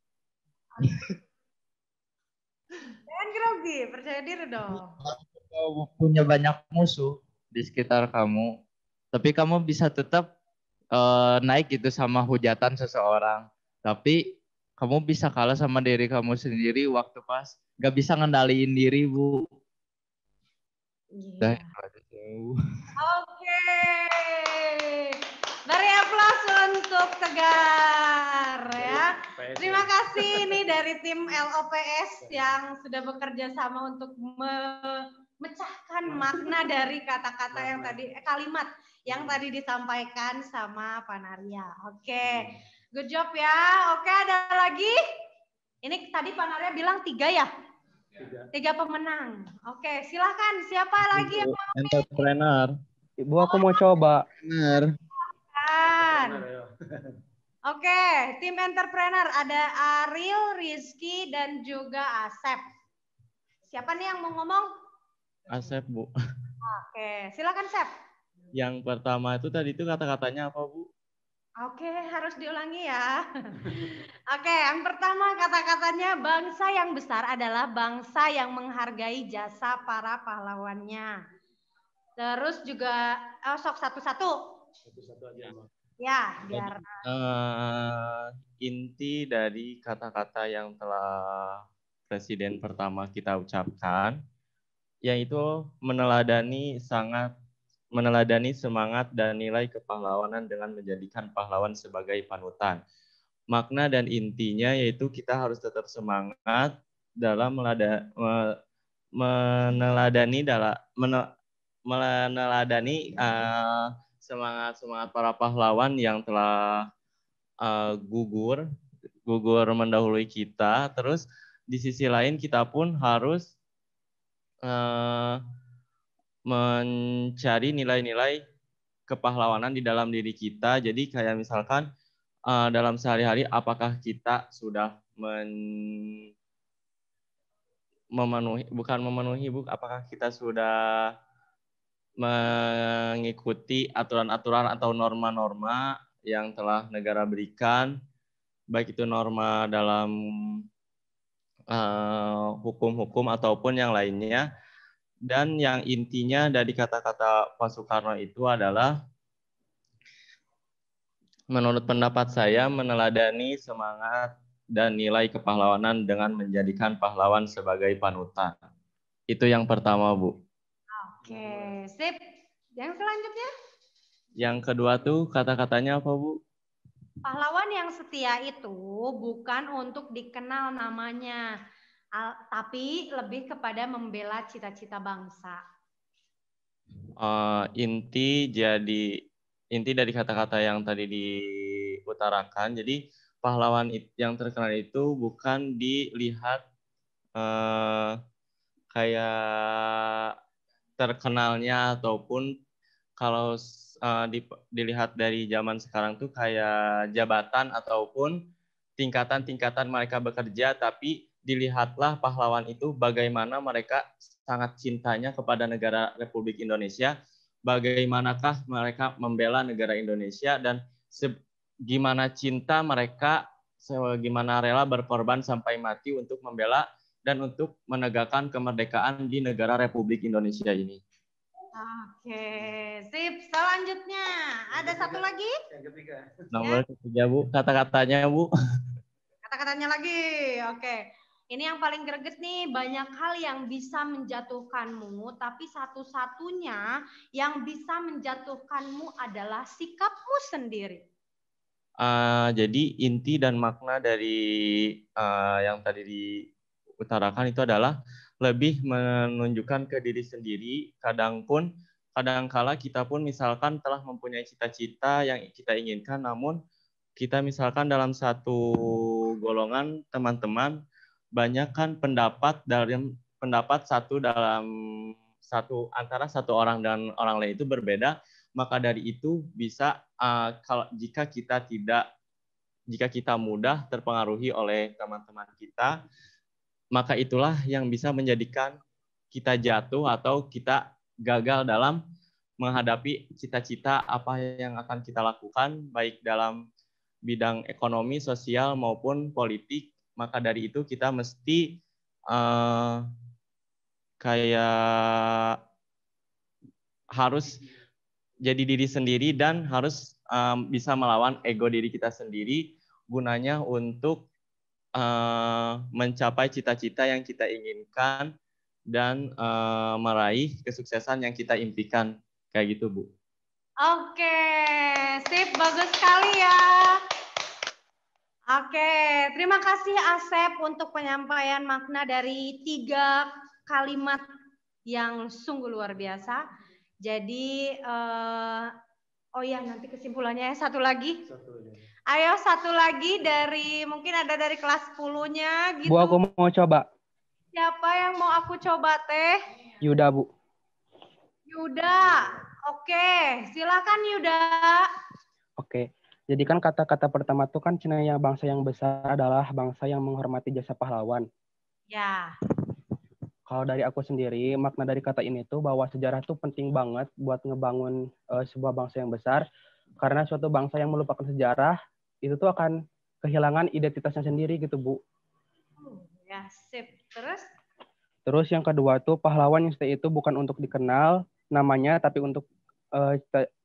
Jangan grogi, percaya diri dong. kamu punya banyak musuh di sekitar kamu, tapi kamu bisa tetap naik gitu sama hujatan seseorang. Tapi kamu bisa kalah sama diri kamu sendiri waktu pas gak bisa ngendaliin diri, Bu. Iya. Oke. Beri aplaus untuk Tegar ya. Terima kasih ini dari tim LOPS yang sudah bekerja sama untuk memecahkan makna dari kata-kata yang tadi kalimat yang tadi disampaikan sama Panaria. Oke. Good job ya. Oke, ada lagi? Ini tadi Panaria bilang 3 ya? 3 pemenang. Oke, silakan. Siapa lagi yang mau? Entrepreneur. Ibu, aku mau coba. Benar. Oke, tim entrepreneur ada Ariel, Rizky, dan juga Asep. Siapa nih yang mau ngomong? Asep, Bu. Oke, silakan Sep. Yang pertama itu tadi itu kata-katanya apa, Bu? Oke, harus diulangi ya. Oke, yang pertama kata-katanya bangsa yang besar adalah bangsa yang menghargai jasa para pahlawannya. Terus juga sok satu-satu. Satu-satu aja, Bang. Ya, biar inti dari kata-kata yang telah Presiden pertama kita ucapkan, yaitu meneladani semangat dan nilai kepahlawanan dengan menjadikan pahlawan sebagai panutan. Makna dan intinya yaitu kita harus tetap semangat dalam meneladani semangat para pahlawan yang telah gugur mendahului kita. Terus di sisi lain kita pun harus mencari nilai-nilai kepahlawanan di dalam diri kita. Jadi kayak misalkan dalam sehari-hari apakah kita sudah apakah kita sudah mengikuti aturan-aturan atau norma-norma yang telah negara berikan, baik itu norma dalam hukum-hukum ataupun yang lainnya. Dan yang intinya dari kata-kata Pak Soekarno itu adalah, menurut pendapat saya, meneladani semangat dan nilai kepahlawanan dengan menjadikan pahlawan sebagai panutan. Itu yang pertama, Bu. Oke, sip. Yang selanjutnya? Yang kedua tuh kata-katanya apa, Bu? Pahlawan yang setia itu bukan untuk dikenal namanya, tapi lebih kepada membela cita-cita bangsa. Inti jadi inti dari kata-kata yang tadi diutarakan. Jadi pahlawan yang terkenal itu bukan dilihat kayak terkenalnya ataupun kalau dilihat dari zaman sekarang tuh kayak jabatan ataupun tingkatan-tingkatan mereka bekerja, tapi dilihatlah pahlawan itu bagaimana mereka sangat cintanya kepada negara Republik Indonesia, bagaimanakah mereka membela negara Indonesia, dan gimana cinta mereka, gimana rela berkorban sampai mati untuk membela dan untuk menegakkan kemerdekaan di negara Republik Indonesia ini. Oke, sip. Selanjutnya, ada satu lagi? Yang ketiga. Nomor ketiga, Bu. Kata-katanya, Bu. Kata-katanya lagi. Oke. Ini yang paling greget nih, banyak hal yang bisa menjatuhkanmu, tapi satu-satunya yang bisa menjatuhkanmu adalah sikapmu sendiri. Jadi inti dan makna dari yang tadi diutarakan itu adalah lebih menunjukkan ke diri sendiri. Kadangkala kita pun misalkan telah mempunyai cita-cita yang kita inginkan, namun kita misalkan dalam satu golongan teman-teman banyak kan pendapat antara satu orang dan orang lain itu berbeda, maka dari itu bisa jika kita mudah terpengaruhi oleh teman-teman kita, maka itulah yang bisa menjadikan kita jatuh atau kita gagal dalam menghadapi cita-cita apa yang akan kita lakukan, baik dalam bidang ekonomi, sosial, maupun politik. Maka dari itu kita mesti kayak harus jadi diri sendiri dan harus bisa melawan ego diri kita sendiri, gunanya untuk mencapai cita-cita yang kita inginkan dan meraih kesuksesan yang kita impikan. Kayak gitu, Bu. Oke, sip, bagus sekali ya. Oke, terima kasih Asep untuk penyampaian makna dari 3 kalimat yang sungguh luar biasa. Jadi, oh ya, nanti kesimpulannya ya, satu lagi. Ayo satu lagi dari, mungkin ada dari kelas 10-nya gitu. Bu, aku mau coba. Siapa yang mau aku coba teh? Yuda, Bu. Yuda, oke, silakan Yuda. Oke, jadi kan kata-kata pertama tuh kan Cina yang bangsa yang besar adalah bangsa yang menghormati jasa pahlawan. Ya. Kalau dari aku sendiri, makna dari kata ini tuh bahwa sejarah tuh penting banget buat ngebangun sebuah bangsa yang besar, karena suatu bangsa yang melupakan sejarah itu tuh akan kehilangan identitasnya sendiri gitu, Bu. Ya, sip. Terus yang kedua tuh pahlawan yang itu bukan untuk dikenal namanya, tapi untuk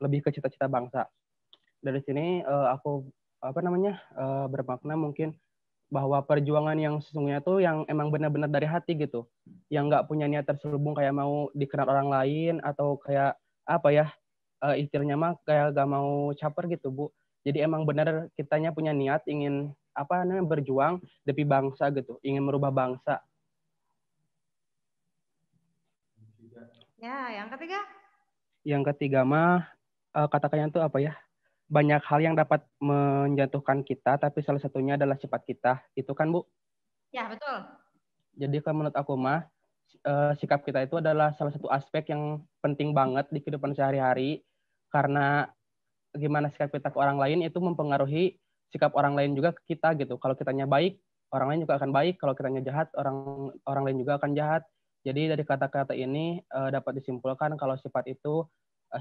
lebih ke cita-cita bangsa. Dari sini aku bermakna mungkin bahwa perjuangan yang sesungguhnya tuh yang emang benar-benar dari hati gitu, yang nggak punya niat terselubung kayak mau dikenal orang lain atau kayak istilahnya mah kayak gak mau caper gitu, Bu. Jadi emang benar kitanya punya niat ingin berjuang demi bangsa gitu, ingin merubah bangsa. Ya, yang ketiga? Yang ketiga mah katakannya tuh banyak hal yang dapat menjatuhkan kita, tapi salah satunya adalah sifat kita. Itu kan, Bu? Ya, betul. Jadi kalau menurut aku mah sikap kita itu adalah salah satu aspek yang penting banget di kehidupan sehari-hari, karena gimana sikap kita ke orang lain itu mempengaruhi sikap orang lain juga ke kita gitu. Kalau kitanya baik, orang lain juga akan baik. Kalau kitanya jahat, orang lain juga akan jahat. Jadi dari kata-kata ini dapat disimpulkan kalau sifat itu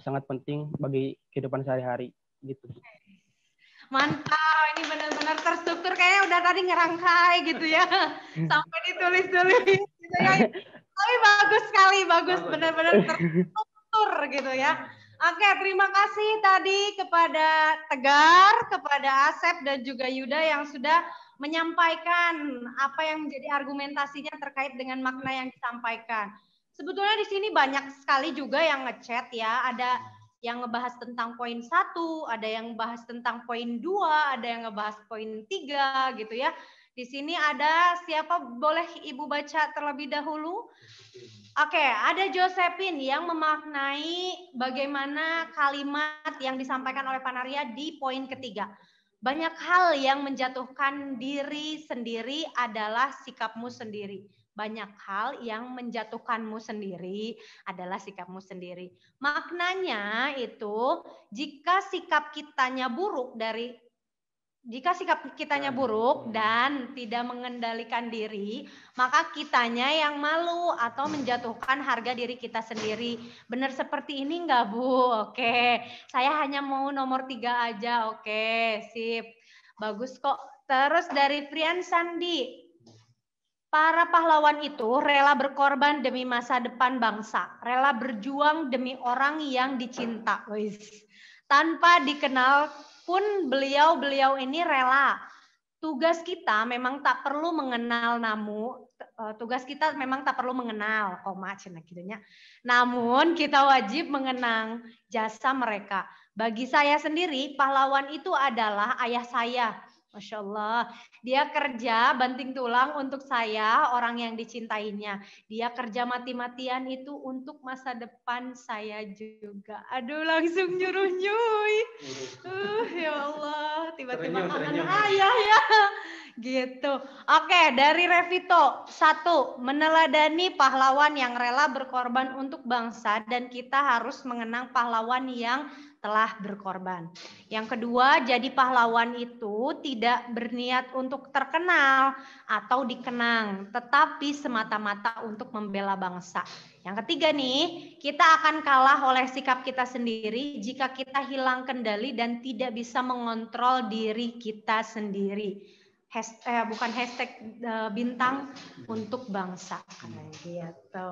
sangat penting bagi kehidupan sehari-hari gitu. Mantap, ini benar-benar terstruktur, kayaknya udah tadi ngerangkai gitu ya, sampai ditulis-tulis gitu ya. Tapi bagus sekali, bagus, benar-benar terstruktur gitu ya. Oke, terima kasih tadi kepada Tegar, kepada Asep dan juga Yuda yang sudah menyampaikan apa yang menjadi argumentasinya terkait dengan makna yang disampaikan. Sebetulnya di sini banyak sekali juga yang ngechat ya, ada yang ngebahas tentang poin 1, ada yang ngebahas tentang poin 2, ada yang ngebahas poin 3 gitu ya. Di sini ada siapa, boleh Ibu baca terlebih dahulu? Oke, ada Josephine yang memaknai bagaimana kalimat yang disampaikan oleh Panaria di poin ketiga. Banyak hal yang menjatuhkan diri sendiri adalah sikapmu sendiri. Banyak hal yang menjatuhkanmu sendiri adalah sikapmu sendiri. Maknanya itu jika sikap kitanya buruk dan tidak mengendalikan diri, maka kitanya yang malu atau menjatuhkan harga diri kita sendiri. Benar seperti ini enggak, Bu? Oke, saya hanya mau nomor 3 aja. Oke, sip. Bagus kok. Terus dari Frian Sandi. Para pahlawan itu rela berkorban demi masa depan bangsa. Rela berjuang demi orang yang dicinta. Tanpa dikenal pun beliau ini rela. Tugas kita memang tak perlu mengenal namun kita wajib mengenang jasa mereka. Bagi saya sendiri, pahlawan itu adalah ayah saya. Masya Allah, dia kerja banting tulang untuk saya, orang yang dicintainya. Dia kerja mati-matian itu untuk masa depan saya juga. Aduh, langsung nyuruh-nyuy. Ya Allah, tiba-tiba kangen ayah ya. Gitu. Oke, dari Revito. 1, meneladani pahlawan yang rela berkorban untuk bangsa dan kita harus mengenang pahlawan yang telah berkorban. Yang kedua, jadi pahlawan itu tidak berniat untuk terkenal atau dikenang, tetapi semata-mata untuk membela bangsa. Yang ketiga nih, kita akan kalah oleh sikap kita sendiri jika kita hilang kendali dan tidak bisa mengontrol diri kita sendiri. Bintang untuk bangsa. Gitu.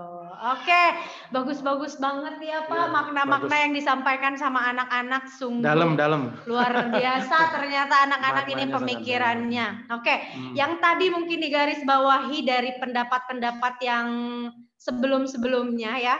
Oke, bagus-bagus banget ya Pak, makna-makna yang disampaikan sama anak-anak sungguh dalam luar biasa. Ternyata anak-anak ini pemikirannya. Oke, yang tadi mungkin digarisbawahi dari pendapat-pendapat yang sebelum-sebelumnya ya.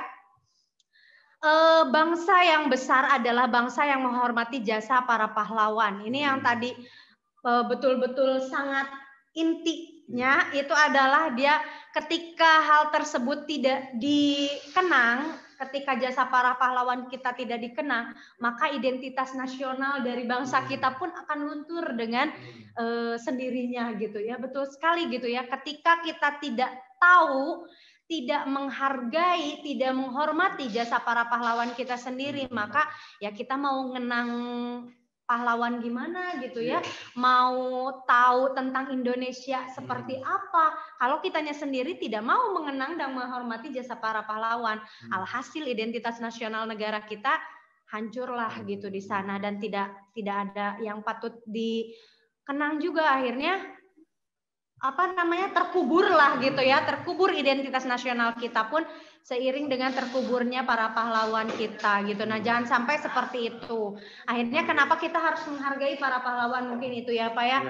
Bangsa yang besar adalah bangsa yang menghormati jasa para pahlawan. Ini yang tadi betul-betul sangat intinya itu adalah dia ketika hal tersebut tidak dikenang, ketika jasa para pahlawan kita tidak dikenang, maka identitas nasional dari bangsa kita pun akan luntur dengan sendirinya gitu ya. Betul sekali gitu ya. Ketika kita tidak tahu, tidak menghargai, tidak menghormati jasa para pahlawan kita sendiri, maka ya kita mau ngenang pahlawan gimana gitu ya, mau tahu tentang Indonesia seperti apa kalau kitanya sendiri tidak mau mengenang dan menghormati jasa para pahlawan. Alhasil identitas nasional negara kita hancurlah gitu di sana dan tidak ada yang patut dikenang juga. Akhirnya terkubur lah gitu ya, terkubur identitas nasional kita pun seiring dengan terkuburnya para pahlawan kita gitu. Nah, jangan sampai seperti itu. Akhirnya kenapa kita harus menghargai para pahlawan, mungkin itu ya Pak ya.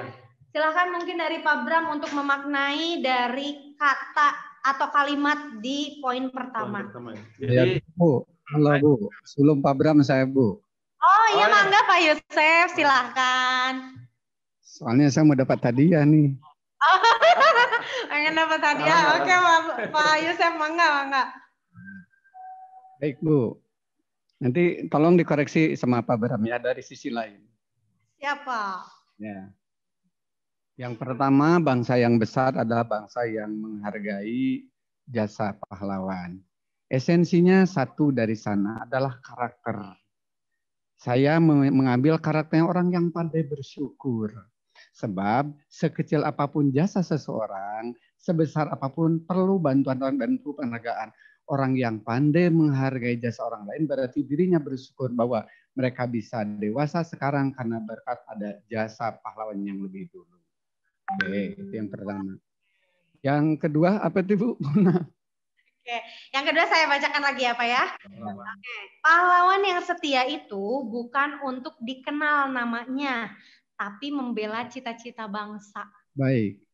Silahkan mungkin dari Pak Bram untuk memaknai dari kata atau kalimat di poin pertama. Jadi Bu, halo Bu, sebelum Pak Bram saya Bu. Oh iya, mangga Pak Yusef, silahkan. Soalnya saya mau dapat hadiah nih. Pengen dapat hadiah. Oke, Pak Yusef, mangga. Baik Bu, nanti tolong dikoreksi sama Pak Bram ya dari sisi lain. Siapa? Ya. Yang pertama, bangsa yang besar adalah bangsa yang menghargai jasa pahlawan. Esensinya satu dari sana adalah karakter. Saya mengambil karakternya orang yang pandai bersyukur. Sebab sekecil apapun jasa seseorang, sebesar apapun perlu bantuan penghargaan. Orang yang pandai menghargai jasa orang lain berarti dirinya bersyukur bahwa mereka bisa dewasa sekarang karena berkat ada jasa pahlawan yang lebih dulu. Oke, itu yang pertama. Yang kedua apa itu Bu? Oke, yang kedua saya bacakan lagi ya Pak ya. Oke, pahlawan yang setia itu bukan untuk dikenal namanya, tapi membela cita-cita bangsa. Baik.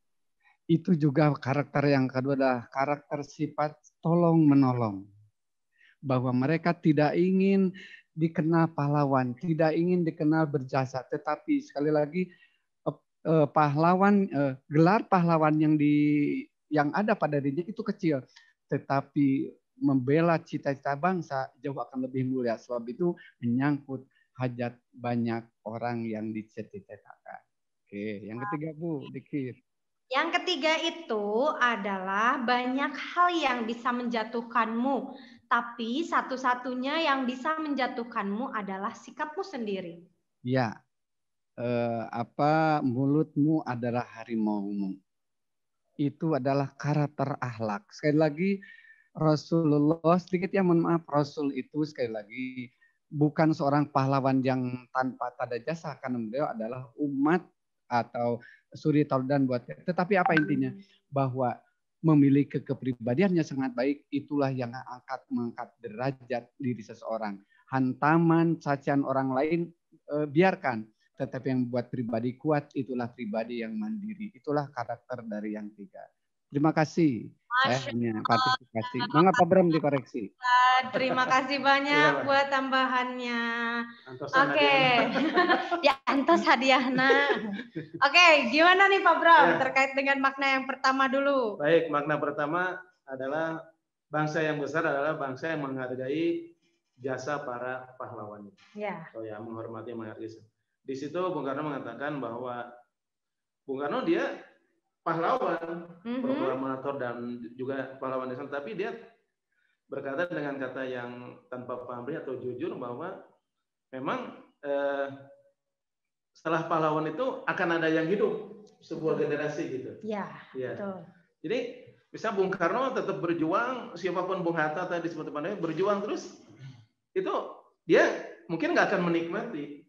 Itu juga karakter yang kedua adalah karakter sifat tolong menolong. Bahwa mereka tidak ingin dikenal pahlawan, tidak ingin dikenal berjasa, tetapi sekali lagi pahlawan, gelar pahlawan yang ada pada dirinya itu kecil, tetapi membela cita-cita bangsa jauh akan lebih mulia. Sebab itu menyangkut hajat banyak orang yang dicita-citakan. Oke, yang ketiga Bu, dikit. Yang ketiga itu adalah banyak hal yang bisa menjatuhkanmu, tapi satu-satunya yang bisa menjatuhkanmu adalah sikapmu sendiri. Ya, mulutmu adalah harimaumu. Itu adalah karakter akhlak. Sekali lagi Rasulullah, sedikit ya mohon maaf, Rasul itu sekali lagi bukan seorang pahlawan yang tanpa tanda jasa, karena beliau adalah umat atau suri tauladan buat kita. Tetapi apa intinya? Bahwa memiliki kepribadiannya sangat baik, itulah yang mengangkat derajat diri seseorang. Hantaman, cacian orang lain biarkan, tetapi yang buat pribadi kuat itulah pribadi yang mandiri. Itulah karakter dari yang tiga. Terima kasih. Saya hanya partisipasi. Mangga Pak Bram dikoreksi. Terima kasih banyak buat tambahannya. Oke. Ya antos hadiahna. Oke, gimana nih Pak Bram terkait dengan makna yang pertama dulu? Baik, makna pertama adalah bangsa yang besar adalah bangsa yang menghargai jasa para pahlawan. Ya. Oh ya, menghormati, menghargai. Di situ Bung Karno mengatakan bahwa Bung Karno dia pahlawan, proklamator dan juga pahlawan nasional, tapi dia berkata dengan kata yang tanpa pamrih atau jujur bahwa memang setelah pahlawan itu akan ada yang hidup, sebuah generasi gitu. Ya, ya. Betul. Jadi bisa Bung Karno tetap berjuang, siapapun Bung Hatta tadi disebut berjuang terus, itu dia mungkin nggak akan menikmati,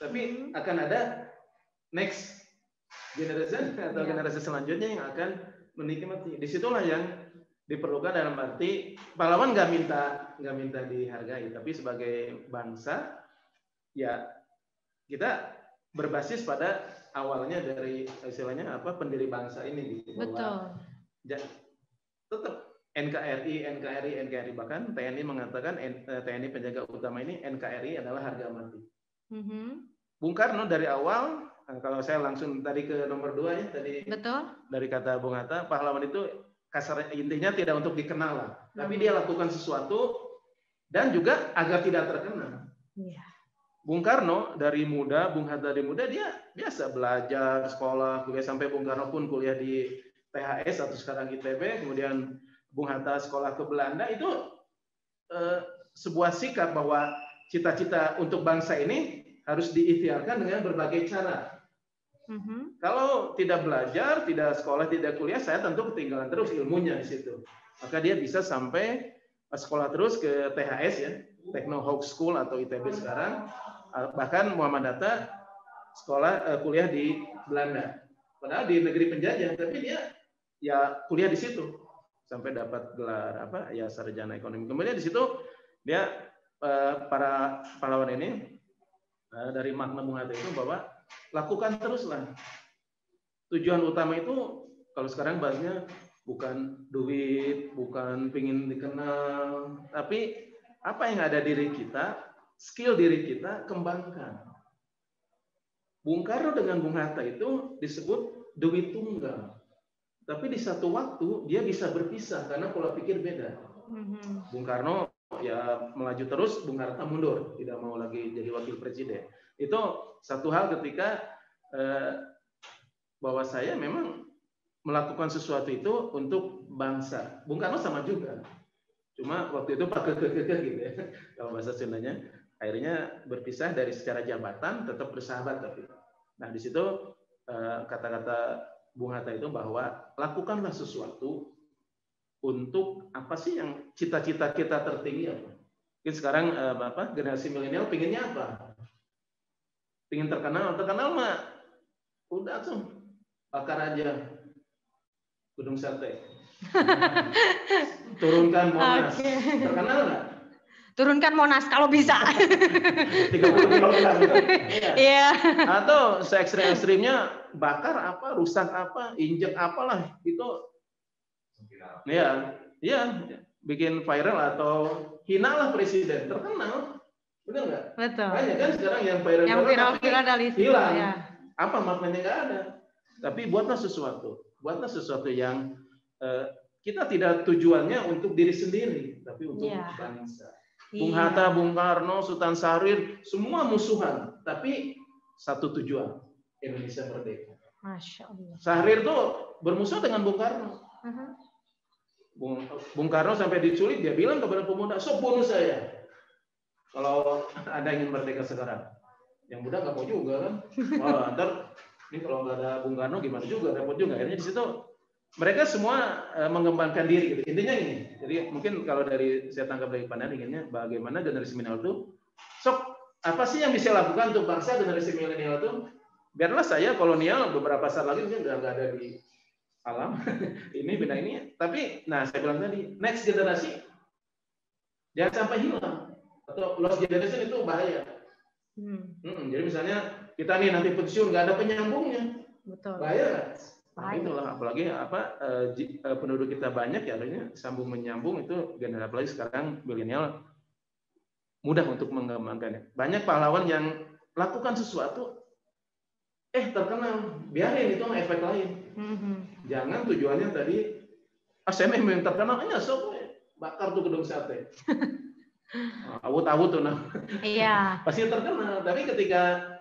tapi akan ada next generation atau generasi selanjutnya yang akan menikmati. Disitulah yang diperlukan, dalam arti pahlawan nggak minta dihargai, tapi sebagai bangsa ya kita berbasis pada awalnya dari istilahnya pendiri bangsa ini gitu. Betul. Tetap NKRI bahkan TNI mengatakan TNI penjaga utama ini, NKRI adalah harga mati. Bung Karno dari awal, kalau saya langsung tadi ke nomor 2 ya tadi. Betul. Dari kata Bung Hatta, pahlawan itu kasar intinya tidak untuk dikenal lah, tapi dia lakukan sesuatu dan juga agar tidak terkenal. Iya. Bung Karno dari muda, Bung Hatta dari muda dia biasa belajar, sekolah, kuliah, sampai Bung Karno pun kuliah di THS atau sekarang ITB, kemudian Bung Hatta sekolah ke Belanda. Itu sebuah sikap bahwa cita-cita untuk bangsa ini harus diikhtiarkan dengan berbagai cara. Kalau tidak belajar, tidak sekolah, tidak kuliah, saya tentu ketinggalan terus ilmunya di situ. Maka dia bisa sampai sekolah terus ke THS ya, Techno Hawk School atau ITB sekarang. Bahkan Muhammad Hatta kuliah di Belanda. Padahal di negeri penjajah, tapi dia ya kuliah di situ sampai dapat gelar sarjana ekonomi. Kemudian di situ dia para pahlawan ini dari makna Bung Hatta itu bahwa lakukan teruslah. Tujuan utama itu kalau sekarang bahasnya bukan duit, bukan pingin dikenal, tapi apa yang ada diri kita, skill diri kita kembangkan. Bung Karno dengan Bung Hatta itu disebut duit tunggal. Tapi di satu waktu dia bisa berpisah karena pola pikir beda. Bung Karno ya melaju terus, Bung Hatta mundur, tidak mau lagi jadi wakil presiden. Itu satu hal ketika bahwa saya memang melakukan sesuatu itu untuk bangsa. Bung Karno sama juga. Cuma waktu itu pakai gitu ya, kalau bahasa Sundanya. Akhirnya berpisah dari secara jabatan, tetap bersahabat tapi. Nah di situ kata-kata Bung Hatta itu bahwa lakukanlah sesuatu untuk apa sih yang cita-cita kita tertinggi apa? Mungkin sekarang generasi milenial pinginnya apa? Pingin terkenal mah udah tuh bakar aja Gedung Sate. Turunkan Monas. Okay. Terkenal nggak? Turunkan Monas kalau bisa. 30 kilogram. Iya. Atau se-ekstrim-ekstrimnya bakar apa, rusak apa, injek apalah itu. Iya, bikin viral atau hinalah presiden, terkenal. Benar nggak? Betul. Banyak kan sekarang yang viral dari hilang. Ya. Apa maknanya nggak ada. Tapi buatlah sesuatu yang kita tidak tujuannya untuk diri sendiri, tapi untuk bangsa. Bung Hatta, Bung Karno, Sultan Syahrir, semua musuhan, tapi satu tujuan, Indonesia merdeka. Masya Allah. Syahrir tuh bermusuh dengan Bung Karno. Bung Karno sampai diculik, dia bilang kepada pemuda, sok bunuh saya. Kalau Anda ingin merdeka sekarang. Yang muda nggak mau juga kan. Wah, ntar ini kalau nggak ada Bung Karno gimana juga, repot juga. Akhirnya di situ mereka semua mengembangkan diri. Gitu. Intinya ini. Jadi mungkin kalau dari saya tangkap dari pandangan inginnya bagaimana generasi milenial itu, sok apa sih yang bisa lakukan untuk bangsa generasi milenial itu? Biarlah saya kolonial beberapa saat lagi mungkin udah nggak ada di alam ini benda ini, tapi nah saya bilang tadi next generasi jangan sampai hilang atau lost generation itu bahaya. Jadi misalnya kita nih nanti pensiun nggak ada penyambungnya, betul. Bahaya. Nah, itulah apalagi penduduk kita banyak ya, artinya sambung menyambung itu generasi apalagi sekarang milenial mudah untuk mengembangkannya. Banyak pahlawan yang lakukan sesuatu terkenal, biarin itu efek lain. Jangan tujuannya tadi saya memang terkenal aja sok bakar tuh gedung sate. Awut-awut tuh nah. Iya. Pasti terkenal, tapi ketika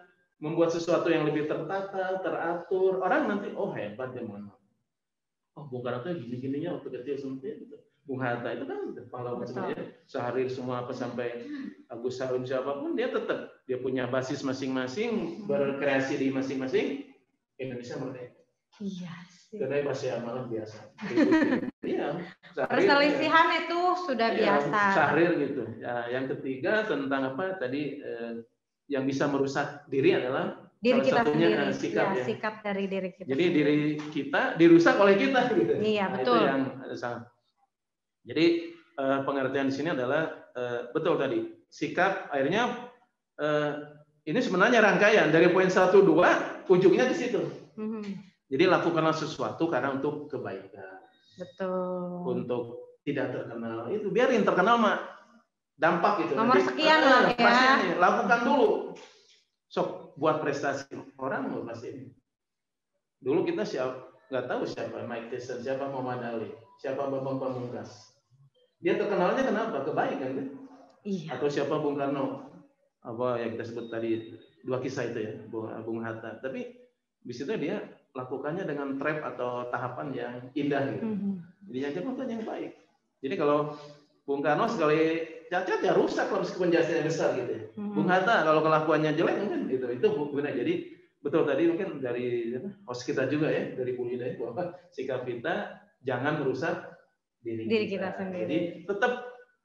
membuat sesuatu yang lebih tertata, teratur, orang nanti hebat dia mana. Bung Karno tuh gini-gininya waktu kecil sampai gitu. Bung Hatta itu kan pahlawan sebenarnya Syahrir semua sampai Agus Salim siapapun dia tetap dia punya basis masing-masing, berkreasi di masing-masing. Indonesia merdeka. Iya sih. Kedai pasti amalan biasa. Iya. Perselisihan itu sudah biasa. Syahrir gitu. Ya, yang ketiga tentang apa tadi yang bisa merusak diri adalah diri kita satunya, sendiri. Sikap dari diri kita. Jadi diri kita dirusak oleh kita gitu. Iya, betul. Itu yang sangat. Jadi pengertian di sini adalah betul tadi sikap akhirnya ini sebenarnya rangkaian dari poin 1, 2 ujungnya di situ. Jadi lakukanlah sesuatu karena untuk kebaikan. Betul. Untuk tidak terkenal itu biarin terkenal mah dampak gitu. Nomor sekian lah ya. Pasti lakukan dulu. Sok buat prestasi orang loh pasti ini. Dulu kita nggak tahu siapa Mike Tyson, siapa Muhammad Ali, siapa Bambang Pamungkas. Dia terkenalnya kenapa? Kebaikan kan? Iya. Atau siapa Bung Karno? Apa yang kita sebut tadi 2 kisah itu ya, Bung Hatta. Tapi di situ dia lakukannya dengan trap atau tahapan yang indah gitu. Jadi yang contoh yang baik. Jadi kalau Bung Karno sekali cacat ya rusak kalau meskipun jasanya besar gitu ya. Bung Hatta kalau kelakuannya jelek mungkin gitu. Itu guna. Jadi betul tadi mungkin dari host kita juga ya, dari Bu Lida bahwa sikap kita jangan merusak diri kita sendiri. Jadi tetap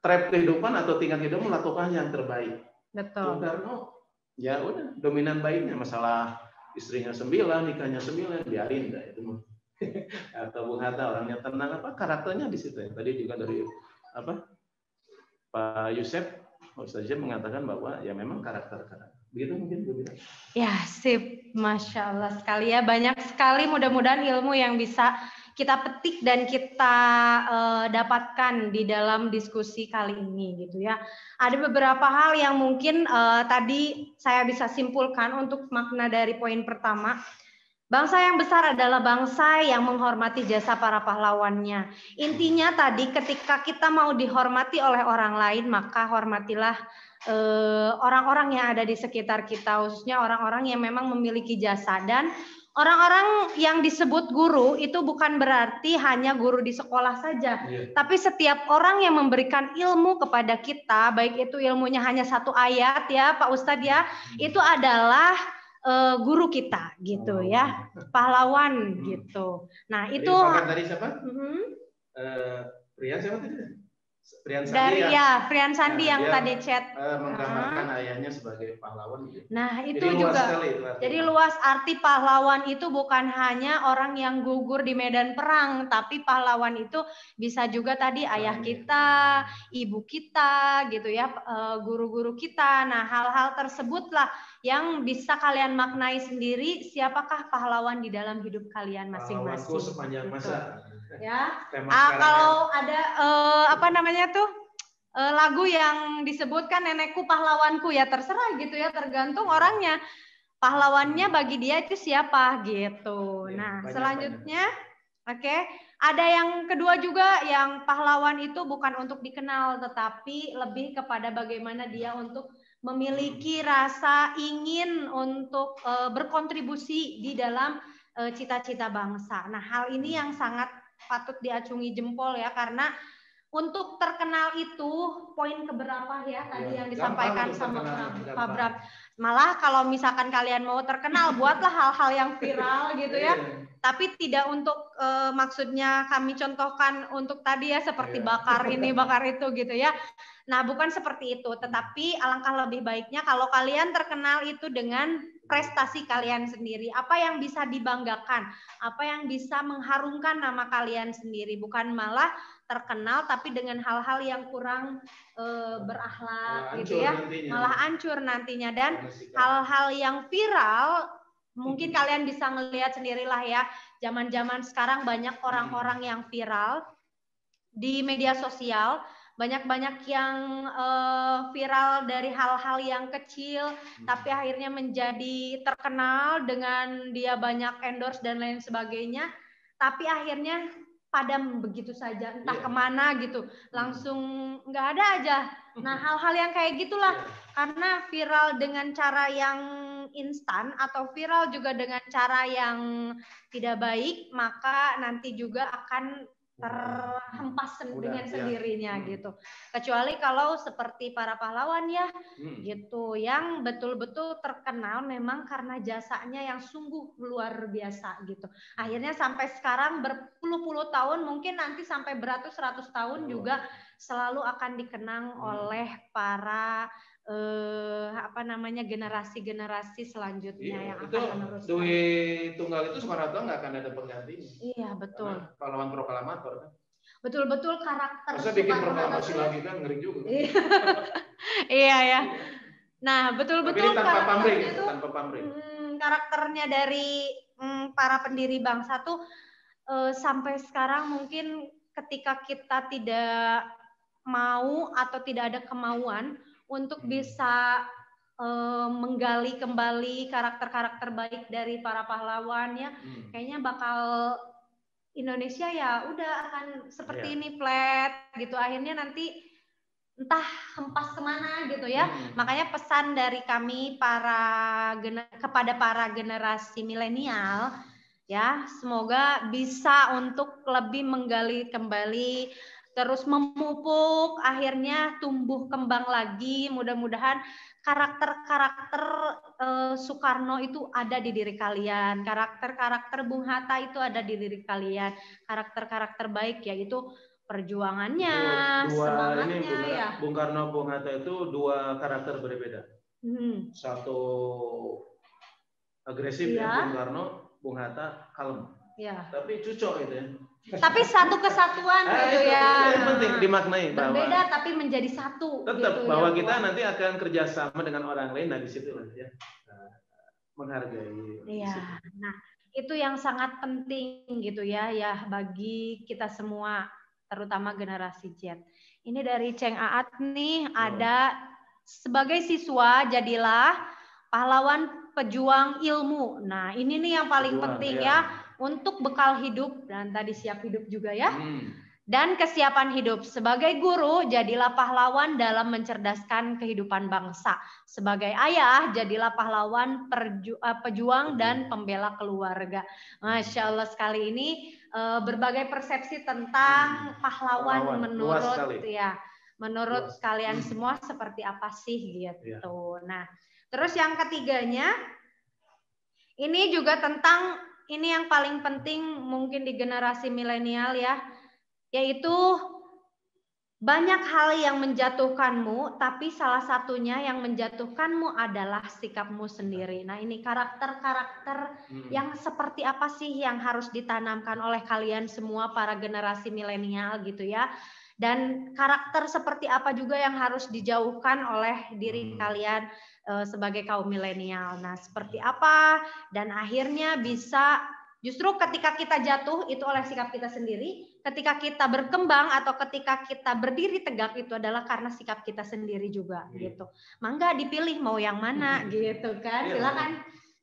trap kehidupan atau tingkat hidup melakukan yang terbaik. Betul. Bung Karno ya udah dominan baiknya masalah istrinya 9, nikahnya 9, biarin dah itu mah. Atau Bung Hatta orangnya tenang karakternya di situ ya. Tadi juga dari Pak Yusef Ustaz Yusef mengatakan bahwa ya memang karakter. Begitu mungkin Bu Lida. Ya sip, Masya Allah sekali ya, banyak sekali mudah-mudahan ilmu yang bisa kita petik dan kita dapatkan di dalam diskusi kali ini gitu ya. Ada beberapa hal yang mungkin tadi saya bisa simpulkan untuk makna dari poin pertama. Bangsa yang besar adalah bangsa yang menghormati jasa para pahlawannya. Intinya tadi ketika kita mau dihormati oleh orang lain, maka hormatilah orang-orang yang ada di sekitar kita, khususnya orang-orang yang memang memiliki jasa. Dan orang-orang yang disebut guru itu bukan berarti hanya guru di sekolah saja, tapi setiap orang yang memberikan ilmu kepada kita, baik itu ilmunya hanya 1 ayat ya Pak Ustadz ya, itu adalah guru kita gitu ya, pahlawan gitu. Nah itu tadi siapa? Priyan siapa tadi? Priyan Sandi dari ya Priyan Sandi yang tadi chat menggambarkan ayahnya sebagai pahlawan gitu. Nah itu jadi juga jadi luas arti pahlawan itu bukan hanya orang yang gugur di medan perang, tapi pahlawan itu bisa juga tadi ayah kita, ibu kita gitu ya, guru-guru kita. Nah hal-hal tersebutlah yang bisa kalian maknai sendiri siapakah pahlawan di dalam hidup kalian masing-masing. Pahlawanku sepanjang masa. Ya. Kalau ada apa namanya tuh lagu yang disebutkan nenekku pahlawanku ya terserah gitu ya, tergantung orangnya. Pahlawannya bagi dia itu siapa gitu. Nah, selanjutnya oke. Ada yang kedua juga, yang pahlawan itu bukan untuk dikenal, tetapi lebih kepada bagaimana dia untuk memiliki rasa ingin untuk berkontribusi di dalam cita-cita bangsa. Nah, hal ini yang sangat patut diacungi jempol ya, karena untuk terkenal itu poin keberapa ya tadi yang disampaikan sama Pak Bram. Malah kalau misalkan kalian mau terkenal, buatlah hal-hal yang viral gitu ya. Tapi tidak untuk maksudnya kami contohkan untuk tadi ya seperti bakar ini, bakar itu gitu ya. Nah, bukan seperti itu, tetapi alangkah lebih baiknya kalau kalian terkenal itu dengan prestasi kalian sendiri. Apa yang bisa dibanggakan, apa yang bisa mengharumkan nama kalian sendiri, bukan malah terkenal tapi dengan hal-hal yang kurang berakhlak gitu ya, malah hancur nantinya. Dan hal-hal yang viral mungkin kalian bisa ngelihat sendirilah ya, zaman-zaman sekarang banyak orang-orang yang viral di media sosial, banyak-banyak yang viral dari hal-hal yang kecil tapi akhirnya menjadi terkenal dengan dia banyak endorse dan lain sebagainya, tapi akhirnya padam begitu saja, entah kemana gitu, langsung nggak ada aja. Nah, hal-hal yang kayak gitulah, karena viral dengan cara yang instan atau viral juga dengan cara yang tidak baik, maka nanti juga akan terhempas dengan sendirinya gitu. Kecuali kalau seperti para pahlawan ya, gitu, yang betul-betul terkenal memang karena jasanya yang sungguh luar biasa gitu. Akhirnya sampai sekarang berpuluh-puluh tahun, mungkin nanti sampai beratus-ratus tahun juga selalu akan dikenang oleh para generasi-generasi selanjutnya yang akan meneruskan. Dwi Tunggal itu Soeharto nggak akan ada penggantinya. Iya, betul. Karena pahlawan proklamator kan. Betul-betul karakter. Masa bikin proklamasi lagi kan ngeri juga. Iya ya. Nah, betul-betul tanpa pamrih, itu, tanpa pamrih. Karakternya dari para pendiri bangsa tuh sampai sekarang mungkin ketika kita tidak mau atau tidak ada kemauan untuk bisa menggali kembali karakter-karakter baik dari para pahlawan ya, kayaknya bakal Indonesia ya udah akan seperti ini flat gitu, akhirnya nanti entah hempas kemana gitu ya. Makanya pesan dari kami kepada para generasi milenial ya, semoga bisa untuk lebih menggali kembali, terus memupuk, akhirnya tumbuh kembang lagi. Mudah-mudahan karakter-karakter Soekarno itu ada di diri kalian, karakter-karakter Bung Hatta itu ada di diri kalian, karakter-karakter baik yaitu perjuangannya, semangatnya ya. Bung Karno, Bung Hatta itu dua karakter berbeda. Satu agresif ya, Bung Karno, Bung Hatta kalem. Ya. Tapi cocok itu ya. Tapi satu kesatuan gitu ya. Yang penting dimaknai bahwa berbeda tapi menjadi satu. Tetap gitu, bahwa ya, kita nanti akan kerjasama dengan orang lain, nah di situ ya menghargai. Iya. Nah, itu yang sangat penting gitu ya bagi kita semua, terutama generasi Z. Ini dari Ceng Aat nih, ada sebagai siswa jadilah pahlawan pejuang ilmu. Nah, ini nih yang paling penting ya, untuk bekal hidup, dan tadi siap hidup juga ya. Dan kesiapan hidup. Sebagai guru, jadilah pahlawan dalam mencerdaskan kehidupan bangsa. Sebagai ayah, jadilah pahlawan pejuang dan pembela keluarga. Masya Allah sekali, ini berbagai persepsi tentang pahlawan menurut kalian semua seperti apa sih gitu. Nah, terus yang ketiganya, ini juga tentang, ini yang paling penting mungkin di generasi milenial ya, yaitu banyak hal yang menjatuhkanmu, tapi salah satunya yang menjatuhkanmu adalah sikapmu sendiri. Nah, ini karakter-karakter yang seperti apa sih yang harus ditanamkan oleh kalian semua para generasi milenial gitu ya. Dan karakter seperti apa juga yang harus dijauhkan oleh diri kalian sebagai kaum milenial. Nah, seperti apa, dan akhirnya bisa justru ketika kita jatuh itu oleh sikap kita sendiri, ketika kita berkembang atau ketika kita berdiri tegak itu adalah karena sikap kita sendiri juga gitu. Mangga dipilih mau yang mana gitu kan. Silakan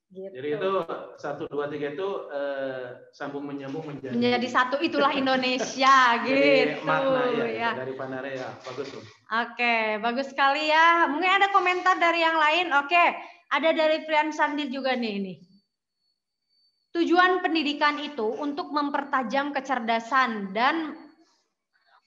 Gitu. Jadi itu 1, 2, 3 itu sambung menyambung menjadi satu, itulah Indonesia gitu. Jadi makna ya. dari Panarea, bagus tuh. Oke, bagus sekali ya. Mungkin ada komentar dari yang lain. Oke, ada dari Prian Sandi juga nih ini. Tujuan pendidikan itu untuk mempertajam kecerdasan dan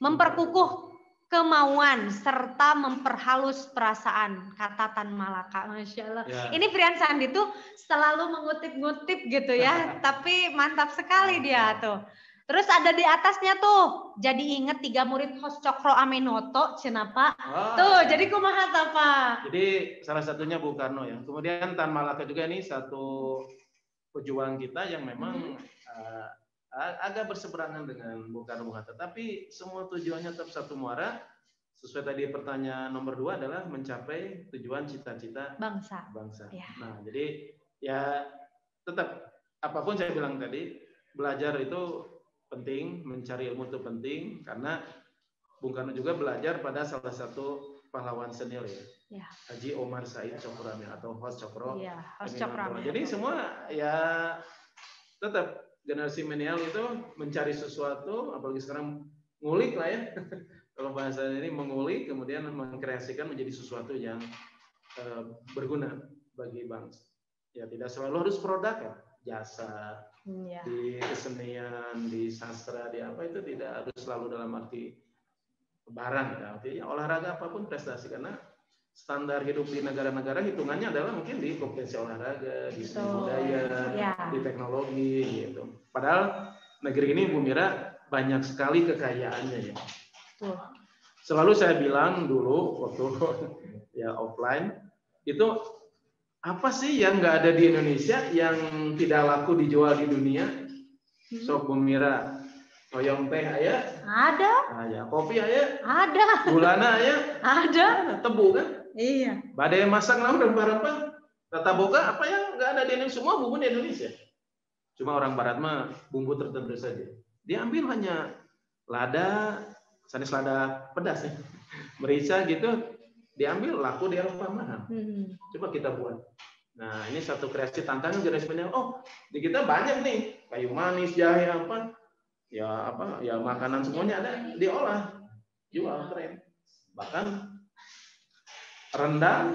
memperkukuh kemauan serta memperhalus perasaan, kata Tan Malaka. Masya Allah. Ya. Ini Prian Sandi tuh selalu mengutip-ngutip gitu ya, tapi mantap sekali dia tuh. Terus ada di atasnya tuh, jadi inget 3 murid Hos Cokro Amenoto, kenapa? Tuh, jadi kumaha Pak? Jadi salah satunya Bung Karno ya. Kemudian Tan Malaka juga ini satu pejuang kita yang memang agak berseberangan dengan Bung Karno Bung Hatta, tapi semua tujuannya tetap satu muara. Sesuai tadi pertanyaan nomor 2 adalah mencapai tujuan cita-cita bangsa. Ya. Nah, jadi ya tetap apapun saya bilang tadi, belajar itu penting, mencari ilmu itu penting karena Bung Karno juga belajar pada salah satu pahlawan senior ya. Haji Omar Said Cokro atau Hos Cokro. Iya, Hos Cokro. Jadi semua ya tetap generasi milenial itu mencari sesuatu, apalagi sekarang ngulik lah ya. Kalau bahasa ini mengulik, kemudian mengkreasikan menjadi sesuatu yang berguna bagi bangsa. Ya tidak selalu harus produk ya, jasa di kesenian, di sastra, di apa itu tidak harus selalu dalam arti barang. Ya. Artinya olahraga apapun prestasi karena standar hidup di negara-negara hitungannya adalah mungkin di kompetensi olahraga, di seni budaya, di teknologi gitu. Padahal negeri ini Bu Mira banyak sekali kekayaannya ya. Selalu saya bilang dulu waktu ya offline itu apa sih yang nggak ada di Indonesia yang tidak laku dijual di dunia? Sok Bu Mira, oyong teh aya? Ada. Ya, kopi aya? Ada. Gulana aya? Ada. Tebu kan? Iya. Badai masak namun rempah-rempah. Tata boga apa yang nggak ada di Indonesia? Semua bumbu di Indonesia. Cuma orang Barat mah bumbu tertentu saja. Diambil hanya lada, sanis lada pedas ya, merica gitu, diambil laku di Eropa mahal. Coba kita buat. Nah ini satu kreasi tantangan generasi milenial. Oh di kita banyak nih kayu manis, jahe apa, ya makanan semuanya ada diolah, jual keren. Bahkan rendang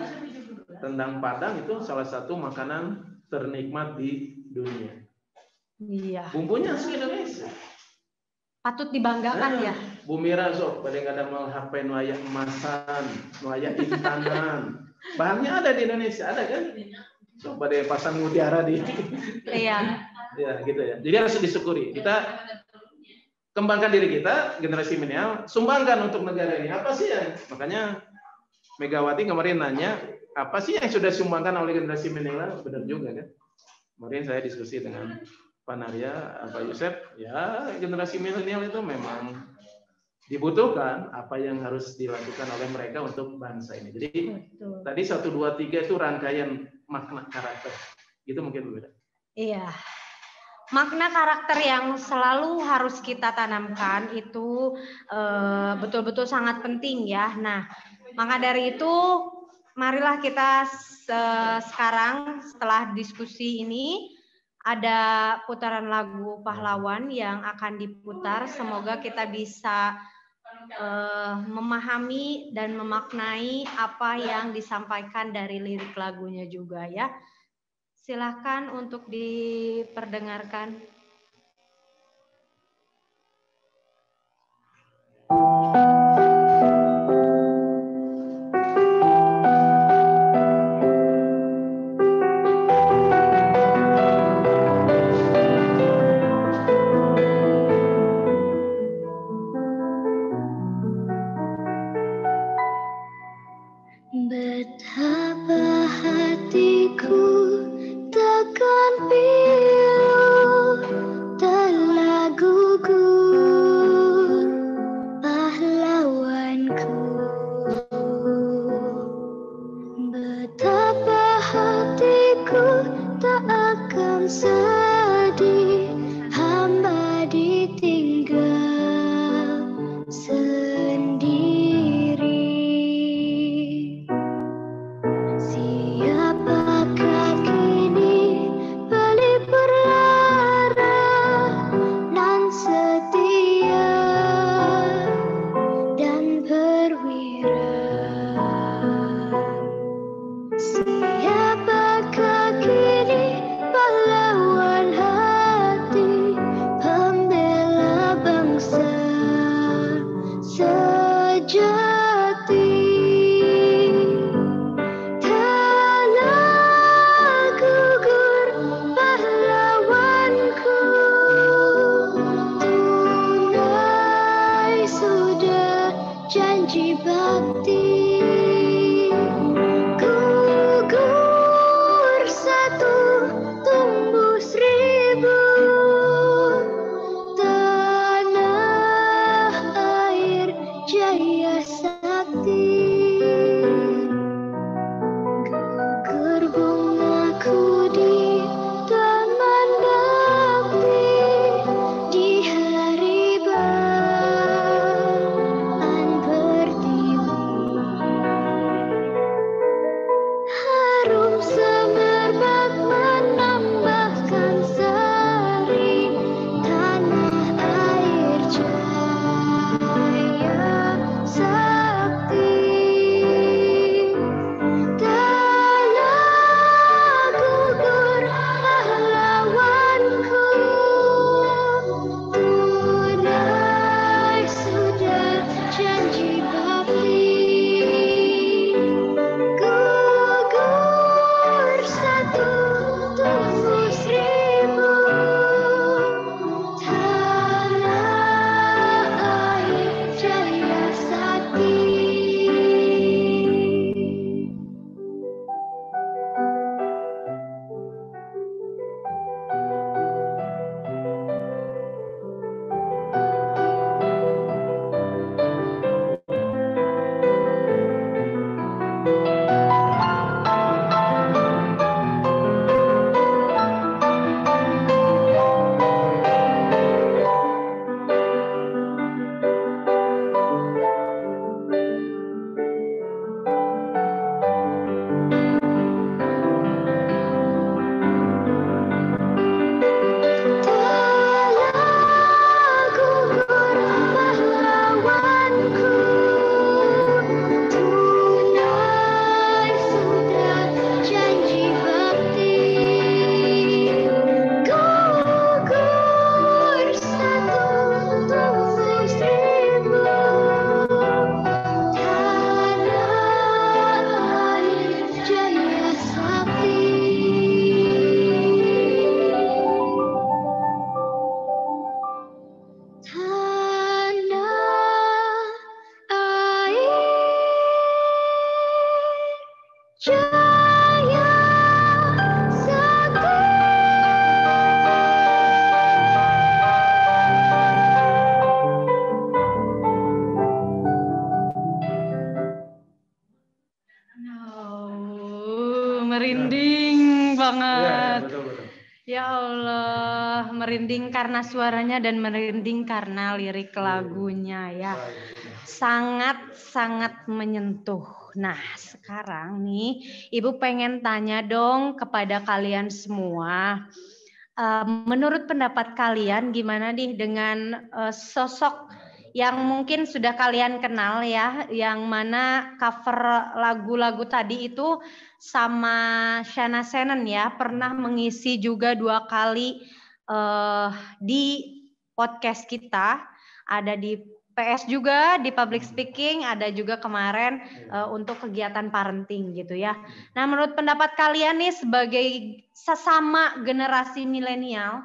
Padang itu salah satu makanan ternikmat di dunia. Iya. Bumbunya asli Indonesia. Patut dibanggakan ya. Bu Mira sok pada kadang HP nu aya emasan, nu aya intanan. Bahannya ada di Indonesia, ada kan? Sok pada pasang mutiara di. Iya. Ya, gitu ya. Jadi harus disyukuri. Kita kembangkan diri kita, generasi milenial, sumbangkan untuk negara ini. Apa sih ya? Makanya Megawati kemarin nanya, apa sih yang sudah disumbangkan oleh generasi milenial? Benar juga kan? Kemarin saya diskusi dengan Pak Narya, Pak Yusef, ya generasi milenial itu memang dibutuhkan apa yang harus dilakukan oleh mereka untuk bangsa ini. Jadi tadi 1, 2, 3 itu rangkaian makna karakter. Gitu mungkin berbeda. Iya. Makna karakter yang selalu harus kita tanamkan itu betul-betul sangat penting ya. Nah, maka dari itu marilah kita sekarang setelah diskusi ini ada putaran lagu pahlawan yang akan diputar. Semoga kita bisa memahami dan memaknai apa yang disampaikan dari lirik lagunya juga ya. Silakan untuk diperdengarkan. Betapa hatiku takkan pilu telah gugur pahlawanku. Betapa hatiku tak akan sedih hamba ditinggal sendiri. Siapakah kini merinding banget. Iya, betul. Ya Allah, merinding karena suaranya dan merinding karena lirik lagunya ya. Sangat-sangat menyentuh. Nah, sekarang nih Ibu pengen tanya dong kepada kalian semua. Menurut pendapat kalian gimana nih dengan sosok yang mungkin sudah kalian kenal ya, yang mana cover lagu-lagu tadi itu sama Shana Shannon ya, pernah mengisi juga 2 kali di podcast kita, ada di PS juga, di public speaking, ada juga kemarin untuk kegiatan parenting gitu ya. Nah, menurut pendapat kalian nih sebagai sesama generasi milenial,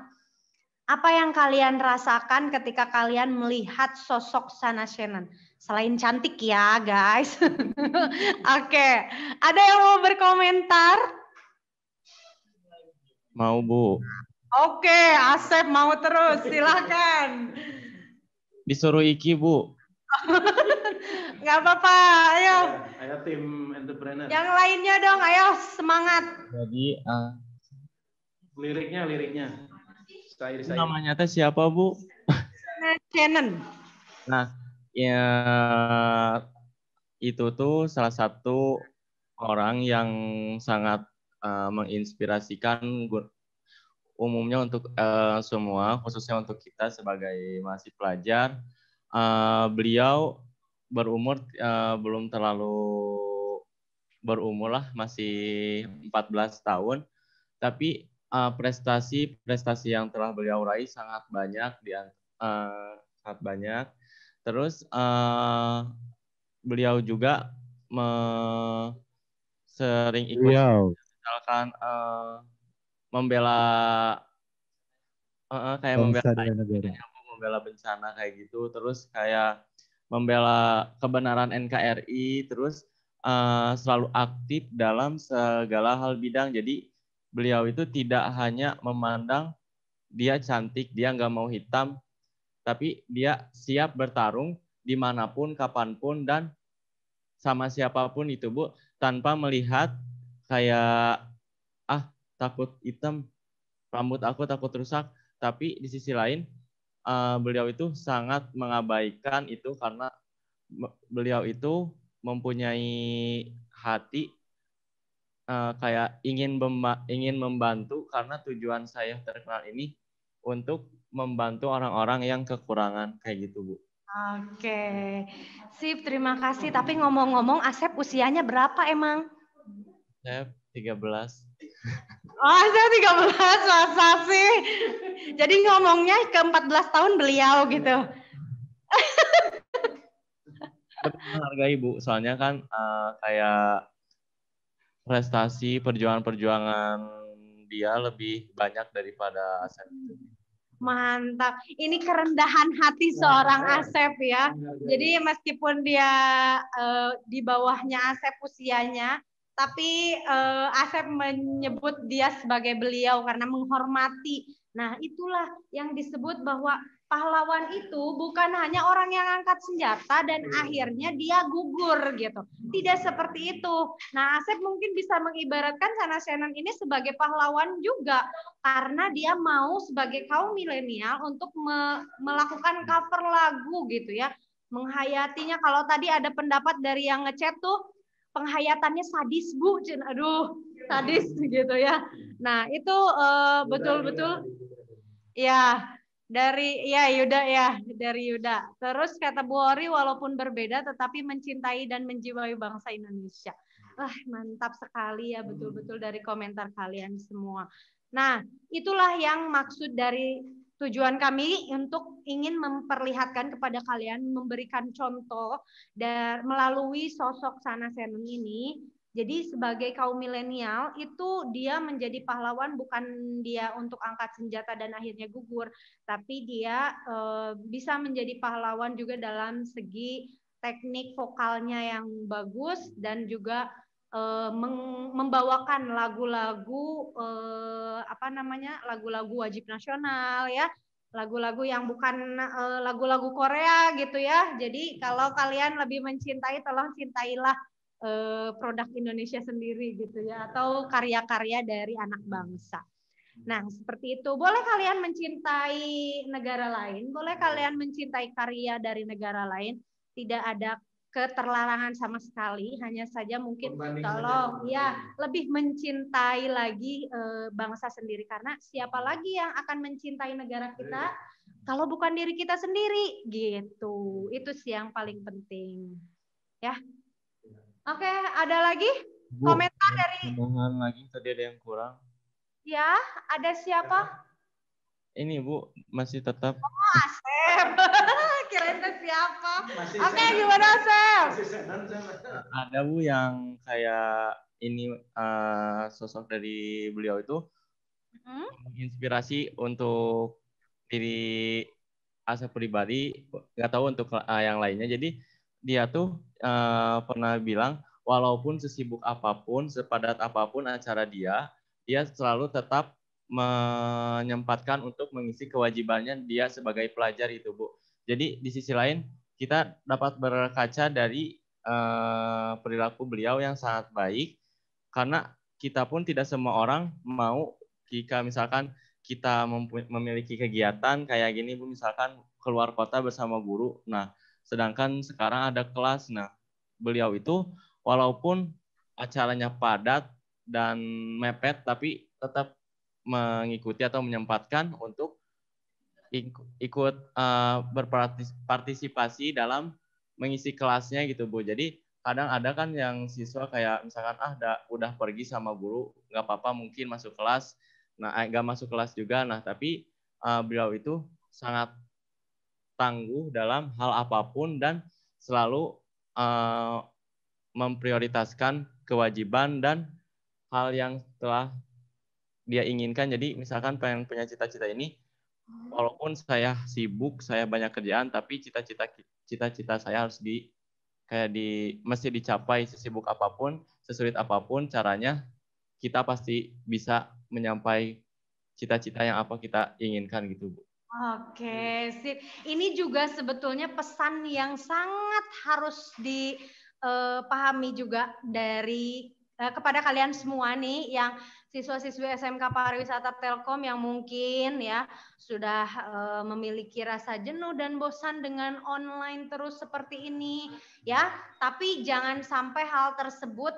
apa yang kalian rasakan ketika kalian melihat sosok Shana Shannon? Selain cantik ya guys. Oke, ada yang mau berkomentar? Mau Bu. Oke, Asep mau terus, silakan. Disuruh Iki Bu. Nggak apa-apa, ayo. Ayo tim entrepreneur. Yang lainnya dong, ayo semangat. Jadi liriknya. Namanya teh siapa Bu? Shannon. Nah, ya itu tuh salah satu orang yang sangat menginspirasikan umumnya untuk semua, khususnya untuk kita sebagai masih pelajar. Beliau berumur belum terlalu berumur lah, masih 14 tahun, tapi prestasi yang telah beliau raih sangat banyak, sangat banyak. Terus beliau juga sering ikut, misalkan membela kayak membela bencana kayak gitu, terus kayak membela kebenaran NKRI, terus selalu aktif dalam segala hal bidang. Jadi beliau itu tidak hanya memandang dia cantik, dia nggak mau hitam, tapi dia siap bertarung dimanapun, kapanpun, dan sama siapapun itu Bu, tanpa melihat kayak takut hitam, rambut aku takut rusak. Tapi di sisi lain beliau itu sangat mengabaikan itu karena beliau itu mempunyai hati kayak ingin membantu, karena tujuan saya terkenal ini untuk membantu orang-orang yang kekurangan kayak gitu Bu. Oke, sip, terima kasih. Tapi ngomong-ngomong, Asep usianya berapa emang? Saya 13. Oh, saya 13, masa sih? Jadi ngomongnya ke 14 tahun beliau gitu. Menghargai Bu, soalnya kan kayak prestasi perjuangan dia lebih banyak daripada Asep. Mantap. Ini kerendahan hati seorang Asep ya. Jadi meskipun dia di bawahnya Asep usianya, tapi Asep menyebut dia sebagai beliau karena menghormati. Nah, itulah yang disebut bahwa pahlawan itu bukan hanya orang yang angkat senjata dan akhirnya dia gugur gitu. Tidak seperti itu. Nah, Asep mungkin bisa mengibaratkan Shana Shannon ini sebagai pahlawan juga karena dia mau sebagai kaum milenial untuk melakukan cover lagu gitu ya. Menghayatinya. Kalau tadi ada pendapat dari yang ngechat tuh, penghayatannya sadis Bu, aduh sadis gitu ya. Nah itu betul-betul ya dari Yuda. Terus kata Bu Ori, walaupun berbeda tetapi mencintai dan menjiwai bangsa Indonesia. Mantap sekali ya, betul-betul dari komentar kalian semua. Nah itulah yang maksud dari tujuan kami untuk ingin memperlihatkan kepada kalian, memberikan contoh dan melalui sosok Shana Shannon ini. Jadi sebagai kaum milenial itu dia menjadi pahlawan bukan dia untuk angkat senjata dan akhirnya gugur, tapi dia bisa menjadi pahlawan juga dalam segi teknik vokalnya yang bagus dan juga membawakan lagu-lagu lagu-lagu wajib nasional ya, lagu-lagu yang bukan lagu-lagu Korea gitu ya. Jadi kalau kalian lebih mencintai, tolong cintailah produk Indonesia sendiri gitu ya, atau karya-karya dari anak bangsa. Nah, seperti itu. Boleh kalian mencintai negara lain, boleh kalian mencintai karya dari negara lain, tidak ada keterlarangan sama sekali, hanya saja mungkin kalau ya lebih mencintai lagi bangsa sendiri, karena siapa lagi yang akan mencintai negara kita kalau bukan diri kita sendiri gitu. Itu sih yang paling penting. Ya. Oke, ada lagi komentar dari Tambahan lagi tadi ada yang kurang. ya, ada siapa? Ini Bu, masih tetap. Oh, Asep. Kirain itu siapa? Oke, gimana Asep? Ada Bu yang kayak ini sosok dari beliau itu menginspirasi untuk diri Asep pribadi, nggak tahu untuk yang lainnya. Jadi dia tuh pernah bilang walaupun sesibuk apapun, sepadat apapun acara dia selalu tetap menyempatkan untuk mengisi kewajibannya dia sebagai pelajar itu Bu. Jadi di sisi lain kita dapat berkaca dari perilaku beliau yang sangat baik, karena kita pun tidak semua orang mau jika misalkan kita memiliki kegiatan kayak gini Bu, misalkan keluar kota bersama guru. Nah, sedangkan sekarang ada kelas. Nah, beliau itu walaupun acaranya padat dan mepet tapi tetap mengikuti atau menyempatkan untuk ikut berpartisipasi dalam mengisi kelasnya gitu Bu. Jadi kadang ada kan yang siswa kayak misalkan udah pergi sama guru, nggak apa-apa mungkin masuk kelas. Nah, nggak masuk kelas juga. Nah, tapi beliau itu sangat tangguh dalam hal apapun dan selalu memprioritaskan kewajiban dan hal yang telah dia inginkan. Jadi misalkan pengen punya cita-cita ini, walaupun saya sibuk, saya banyak kerjaan, tapi cita-cita saya harus mesti dicapai sesibuk apapun, sesulit apapun caranya, kita pasti bisa menyampai cita-cita yang apa kita inginkan gitu Bu. Oke, sip. Ini juga sebetulnya pesan yang sangat harus dipahami juga dari kepada kalian semua nih yang siswa-siswi SMK Pariwisata Telkom yang mungkin ya sudah memiliki rasa jenuh dan bosan dengan online terus seperti ini ya, tapi jangan sampai hal tersebut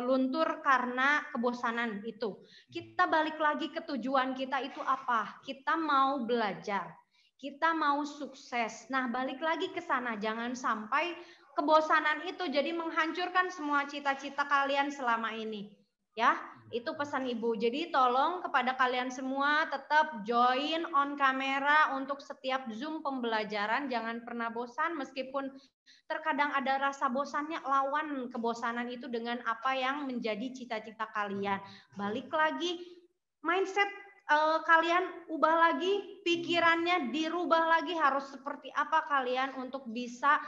luntur karena kebosanan itu. Kita balik lagi ke tujuan kita itu apa? Kita mau belajar, kita mau sukses. Nah, balik lagi ke sana, jangan sampai kebosanan itu jadi menghancurkan semua cita-cita kalian selama ini. Ya, itu pesan Ibu. Jadi tolong kepada kalian semua tetap join on kamera untuk setiap Zoom pembelajaran. Jangan pernah bosan meskipun terkadang ada rasa bosannya, lawan kebosanan itu dengan apa yang menjadi cita-cita kalian. Balik lagi, mindset kalian ubah lagi, pikirannya dirubah lagi, harus seperti apa kalian untuk bisa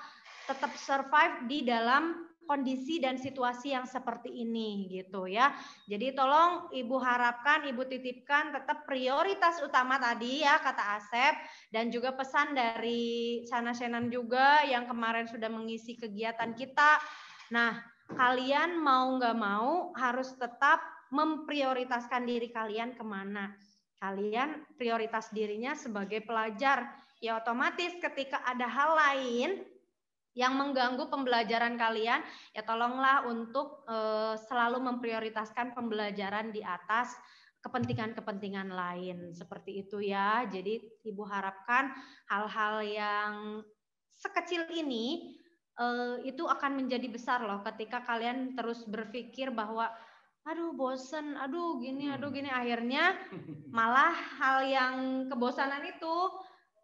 tetap survive di dalam kondisi dan situasi yang seperti ini gitu ya. Jadi tolong Ibu harapkan, Ibu titipkan tetap prioritas utama tadi ya kata Asep, dan juga pesan dari Sana Senan juga yang kemarin sudah mengisi kegiatan kita. Nah, kalian mau nggak mau harus tetap memprioritaskan diri kalian kemana. Kalian prioritas dirinya sebagai pelajar. Ya otomatis ketika ada hal lain yang mengganggu pembelajaran kalian, ya tolonglah untuk selalu memprioritaskan pembelajaran di atas kepentingan-kepentingan lain. Seperti itu ya. Jadi Ibu harapkan hal-hal yang sekecil ini itu akan menjadi besar loh ketika kalian terus berpikir bahwa aduh bosen, aduh gini, akhirnya malah hal yang kebosanan itu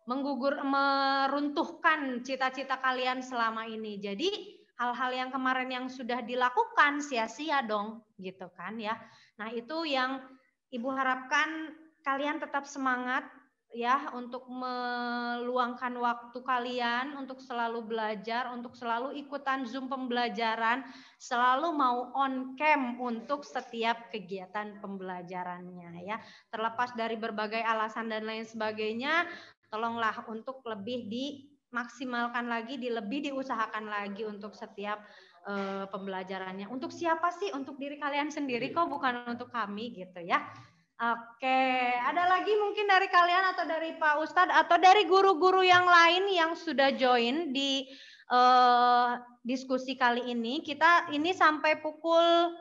meruntuhkan cita-cita kalian selama ini. Jadi hal-hal yang kemarin yang sudah dilakukan sia-sia dong, gitu kan ya. Nah, itu yang Ibu harapkan kalian tetap semangat ya untuk meluangkan waktu kalian untuk selalu belajar, untuk selalu ikutan Zoom pembelajaran, selalu mau on cam untuk setiap kegiatan pembelajarannya ya. Terlepas dari berbagai alasan dan lain sebagainya, tolonglah untuk lebih dimaksimalkan lagi, lebih diusahakan lagi untuk setiap pembelajarannya. Untuk siapa sih? Untuk diri kalian sendiri kok, bukan untuk kami gitu ya. Oke, ada lagi mungkin dari kalian atau dari Pak Ustadz atau dari guru-guru yang lain yang sudah join di diskusi kali ini. Kita ini sampai pukul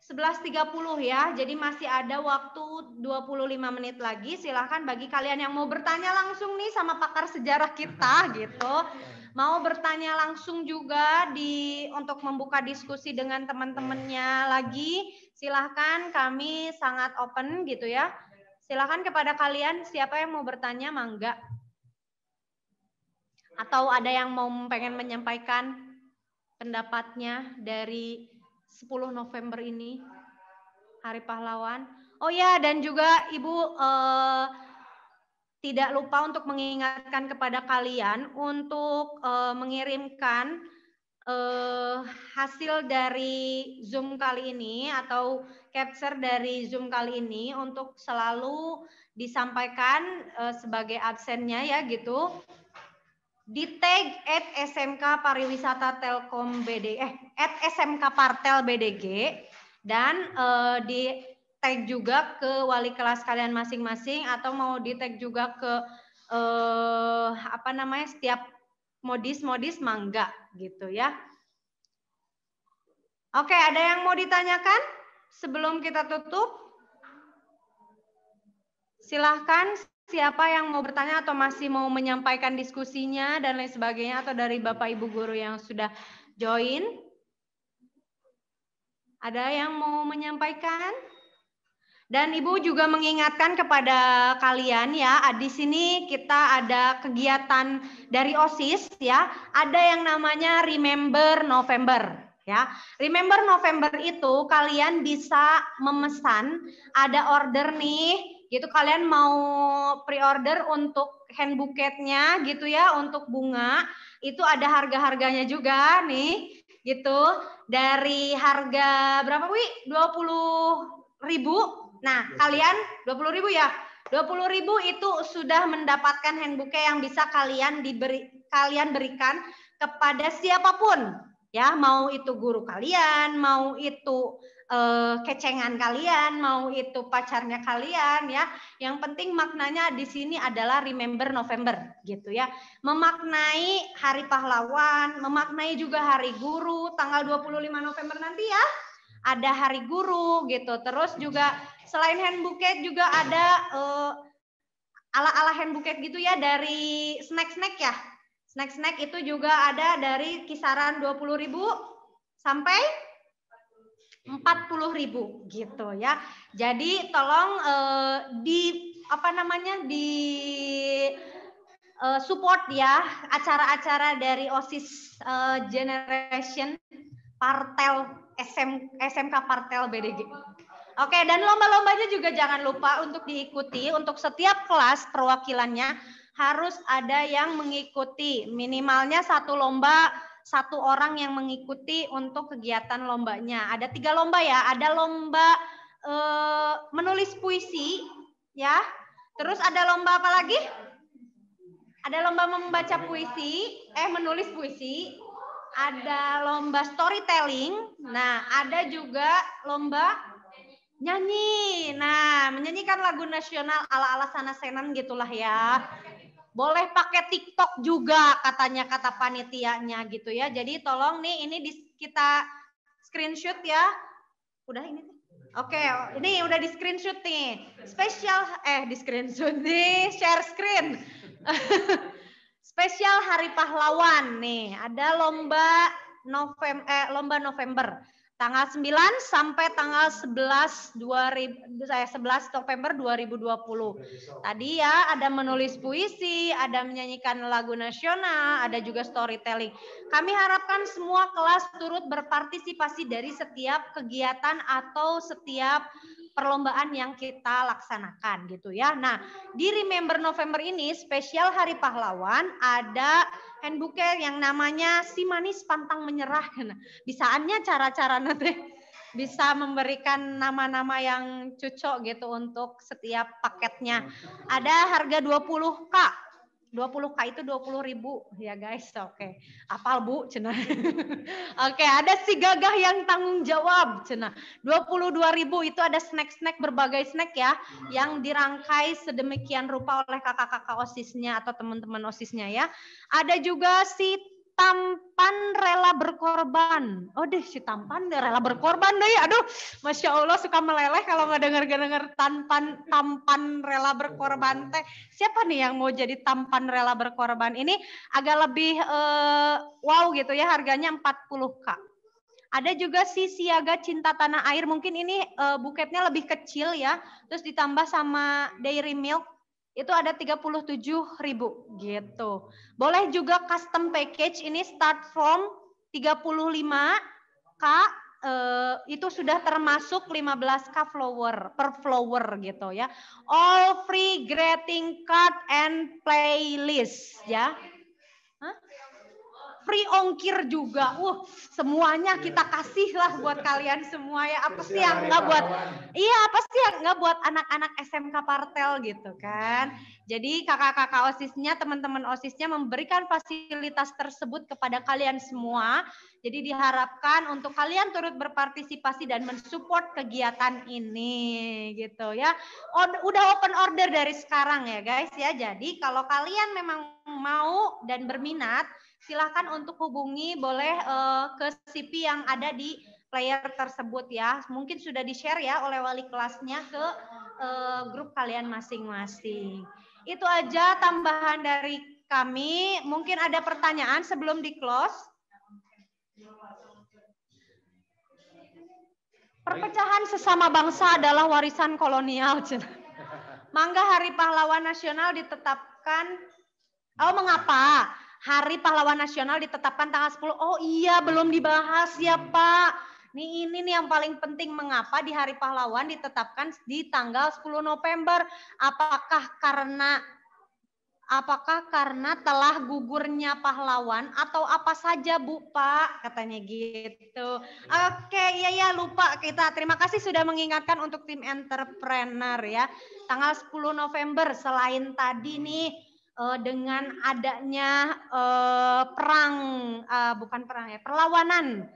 11.30 ya, jadi masih ada waktu 25 menit lagi. Silahkan bagi kalian yang mau bertanya langsung nih sama pakar sejarah kita gitu, mau bertanya langsung juga untuk membuka diskusi dengan teman-temannya lagi, silahkan, kami sangat open gitu ya. Silahkan kepada kalian, siapa yang mau bertanya, mangga. Atau ada yang mau pengen menyampaikan pendapatnya dari 10 November ini, Hari Pahlawan. Oh ya, dan juga Ibu tidak lupa untuk mengingatkan kepada kalian untuk mengirimkan hasil dari Zoom kali ini atau capture dari Zoom kali ini untuk selalu disampaikan sebagai absennya ya gitu. Di tag @SMK Pariwisata Telkom BD @SMK Partel BDG dan di tag juga ke wali kelas kalian masing-masing atau mau di tag juga ke setiap modis mangga gitu ya. Oke, ada yang mau ditanyakan sebelum kita tutup? Silahkan. Siapa yang mau bertanya atau masih mau menyampaikan diskusinya dan lain sebagainya, atau dari Bapak Ibu guru yang sudah join? Ada yang mau menyampaikan? Dan Ibu juga mengingatkan kepada kalian ya, di sini kita ada kegiatan dari OSIS ya, ada yang namanya Remember November. Ya, Remember November itu kalian bisa memesan, ada order nih, gitu kalian mau pre-order untuk hand bouquetnya gitu ya, untuk bunga itu ada harga-harganya juga nih gitu, dari harga berapa Wi? 20.000. Nah kalian 20.000 ya, 20.000 itu sudah mendapatkan hand bouquet yang bisa kalian berikan kepada siapapun ya, mau itu guru kalian, mau itu kecengan kalian, mau itu pacarnya kalian ya. Yang penting maknanya di sini adalah Remember November gitu ya. Memaknai Hari Pahlawan, memaknai juga Hari Guru tanggal 25 November nanti ya. Ada Hari Guru gitu. Terus juga selain hand bouquet juga ada ala-ala hand bouquet gitu ya, dari snack-snack ya. Snack-snack itu juga ada dari kisaran 20.000 sampai 40.000 gitu ya. Jadi tolong support ya acara-acara dari OSIS Generation Partel SMK Partel BDG. Oke, dan lomba-lombanya juga jangan lupa untuk diikuti. Untuk setiap kelas perwakilannya harus ada yang mengikuti. Minimalnya satu lomba, satu orang yang mengikuti untuk kegiatan lombanya. Ada 3 lomba ya. Ada lomba menulis puisi ya. Terus ada lomba apa lagi? Ada lomba membaca puisi, menulis puisi. Ada lomba storytelling. Nah, ada juga lomba nyanyi. Nah, menyanyikan lagu nasional ala-ala sana-senan gitulah ya. Boleh pakai TikTok juga katanya, kata panitianya gitu ya. Jadi tolong nih ini kita screenshot ya. Udah ini. Oke, ini udah di screenshot nih. Spesial di screenshot nih, share screen. Spesial Hari Pahlawan nih. Ada lomba November. Tanggal 9 sampai tanggal 11 November 2020. Tadi ya ada menulis puisi, ada menyanyikan lagu nasional, ada juga storytelling. Kami harapkan semua kelas turut berpartisipasi dari setiap kegiatan atau setiap perlombaan yang kita laksanakan gitu ya. Nah, di Remember November ini spesial Hari Pahlawan ada hand bouquet yang namanya Si Manis Pantang Menyerah. Bisaannya cara-cara nanti bisa memberikan nama-nama yang cocok gitu untuk setiap paketnya. Ada harga 20.000 20K itu 20.000 ya guys. Oke. Apal Bu, cenah. Oke, ada si gagah yang tanggung jawab, cenah. 22.000 itu ada snack-snack, berbagai snack ya yang dirangkai sedemikian rupa oleh kakak-kakak OSISnya atau teman-teman OSISnya ya. Ada juga si tampan rela berkorban. Oh deh, si tampan rela berkorban deh. Aduh, Masya Allah suka meleleh kalau nggak denger tampan rela berkorban teh. Siapa nih yang mau jadi tampan rela berkorban? Ini agak lebih wow gitu ya, harganya 40K. Ada juga si siaga cinta tanah air. Mungkin ini buketnya lebih kecil ya. Terus ditambah sama dairy milk. Itu ada 37.000 gitu. Boleh juga custom package, ini start from 35K, itu sudah termasuk 15K per flower gitu ya. All free greeting card and playlist ya. Hah? Free ongkir juga. Semuanya kita kasih lah buat kalian semua ya. Apa sih yang nggak buat? Iya, apa sih yang nggak buat anak-anak SMK Partel gitu kan? Jadi kakak-kakak OSISnya, teman-teman OSISnya memberikan fasilitas tersebut kepada kalian semua. Jadi diharapkan untuk kalian turut berpartisipasi dan mensupport kegiatan ini gitu ya. Udah open order dari sekarang ya guys ya. Jadi kalau kalian memang mau dan berminat, silahkan untuk hubungi boleh ke CP yang ada di player tersebut ya. Mungkin sudah di-share ya oleh wali kelasnya ke grup kalian masing-masing. Itu aja tambahan dari kami. Mungkin ada pertanyaan sebelum di-close. Perpecahan sesama bangsa adalah warisan kolonial. Mangga Hari Pahlawan Nasional ditetapkan. Oh, mengapa? Hari Pahlawan Nasional ditetapkan tanggal 10. Oh iya, belum dibahas ya Pak. Ini nih yang paling penting, mengapa di Hari Pahlawan ditetapkan di tanggal 10 November? Apakah karena telah gugurnya pahlawan atau apa saja Bu Pak? Katanya gitu. Oke, iya lupa kita. Terima kasih sudah mengingatkan untuk tim entrepreneur ya. Tanggal 10 November selain tadi nih dengan adanya perlawanan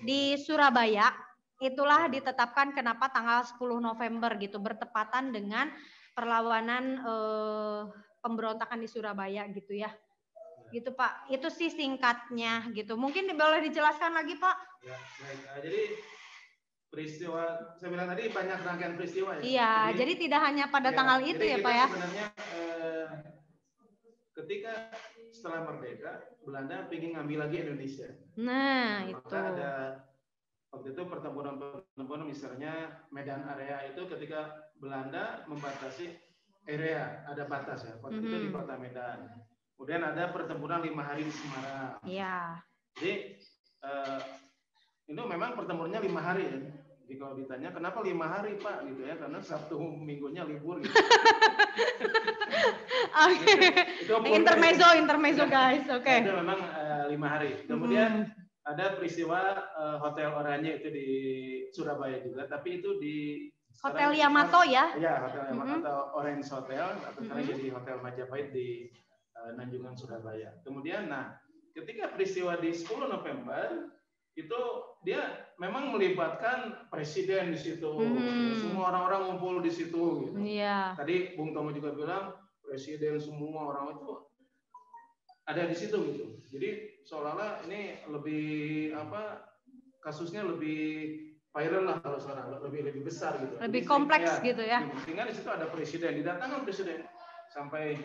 di Surabaya, itulah ditetapkan kenapa tanggal 10 November gitu, bertepatan dengan perlawanan pemberontakan di Surabaya gitu ya. Gitu Pak, itu sih singkatnya gitu. Mungkin boleh dijelaskan lagi Pak? Ya, baik. Jadi peristiwa, saya bilang tadi banyak rangkaian peristiwa ya. Iya, jadi tidak hanya pada tanggal itu ya Pak ya. Sebenarnya ketika setelah merdeka, Belanda ingin ngambil lagi Indonesia. Nah, itu. Maka ada waktu itu pertempuran misalnya Medan Area itu ketika Belanda membatasi area, ada batas ya. Waktu itu di kota Medan. Kemudian ada pertempuran 5 hari di Semarang. Iya. Jadi itu memang pertempurannya 5 hari ya. Jadi kalau ditanya kenapa 5 hari Pak gitu ya, karena Sabtu Minggunya libur gitu. Oke. Intermezzo guys. Oke. Itu memang 5 hari. Kemudian ada peristiwa Hotel Oranye itu di Surabaya juga, tapi itu di Hotel Yamato ya? Iya, Hotel Yamato atau Orange Hotel, atau sekarang jadi Hotel Majapahit di Nanjungan Surabaya. Kemudian, ketika peristiwa di 10 November itu dia memang melibatkan presiden di situ, semua orang-orang ngumpul di situ. Gitu. Iya. Tadi Bung Tomo juga bilang presiden semua orang itu ada di situ gitu. Jadi seolah-olah ini lebih kasusnya lebih viral lah kalau sekarang, lebih besar gitu. Lebih kompleks gitu ya. Sehingga di situ ada presiden, didatangkan presiden sampai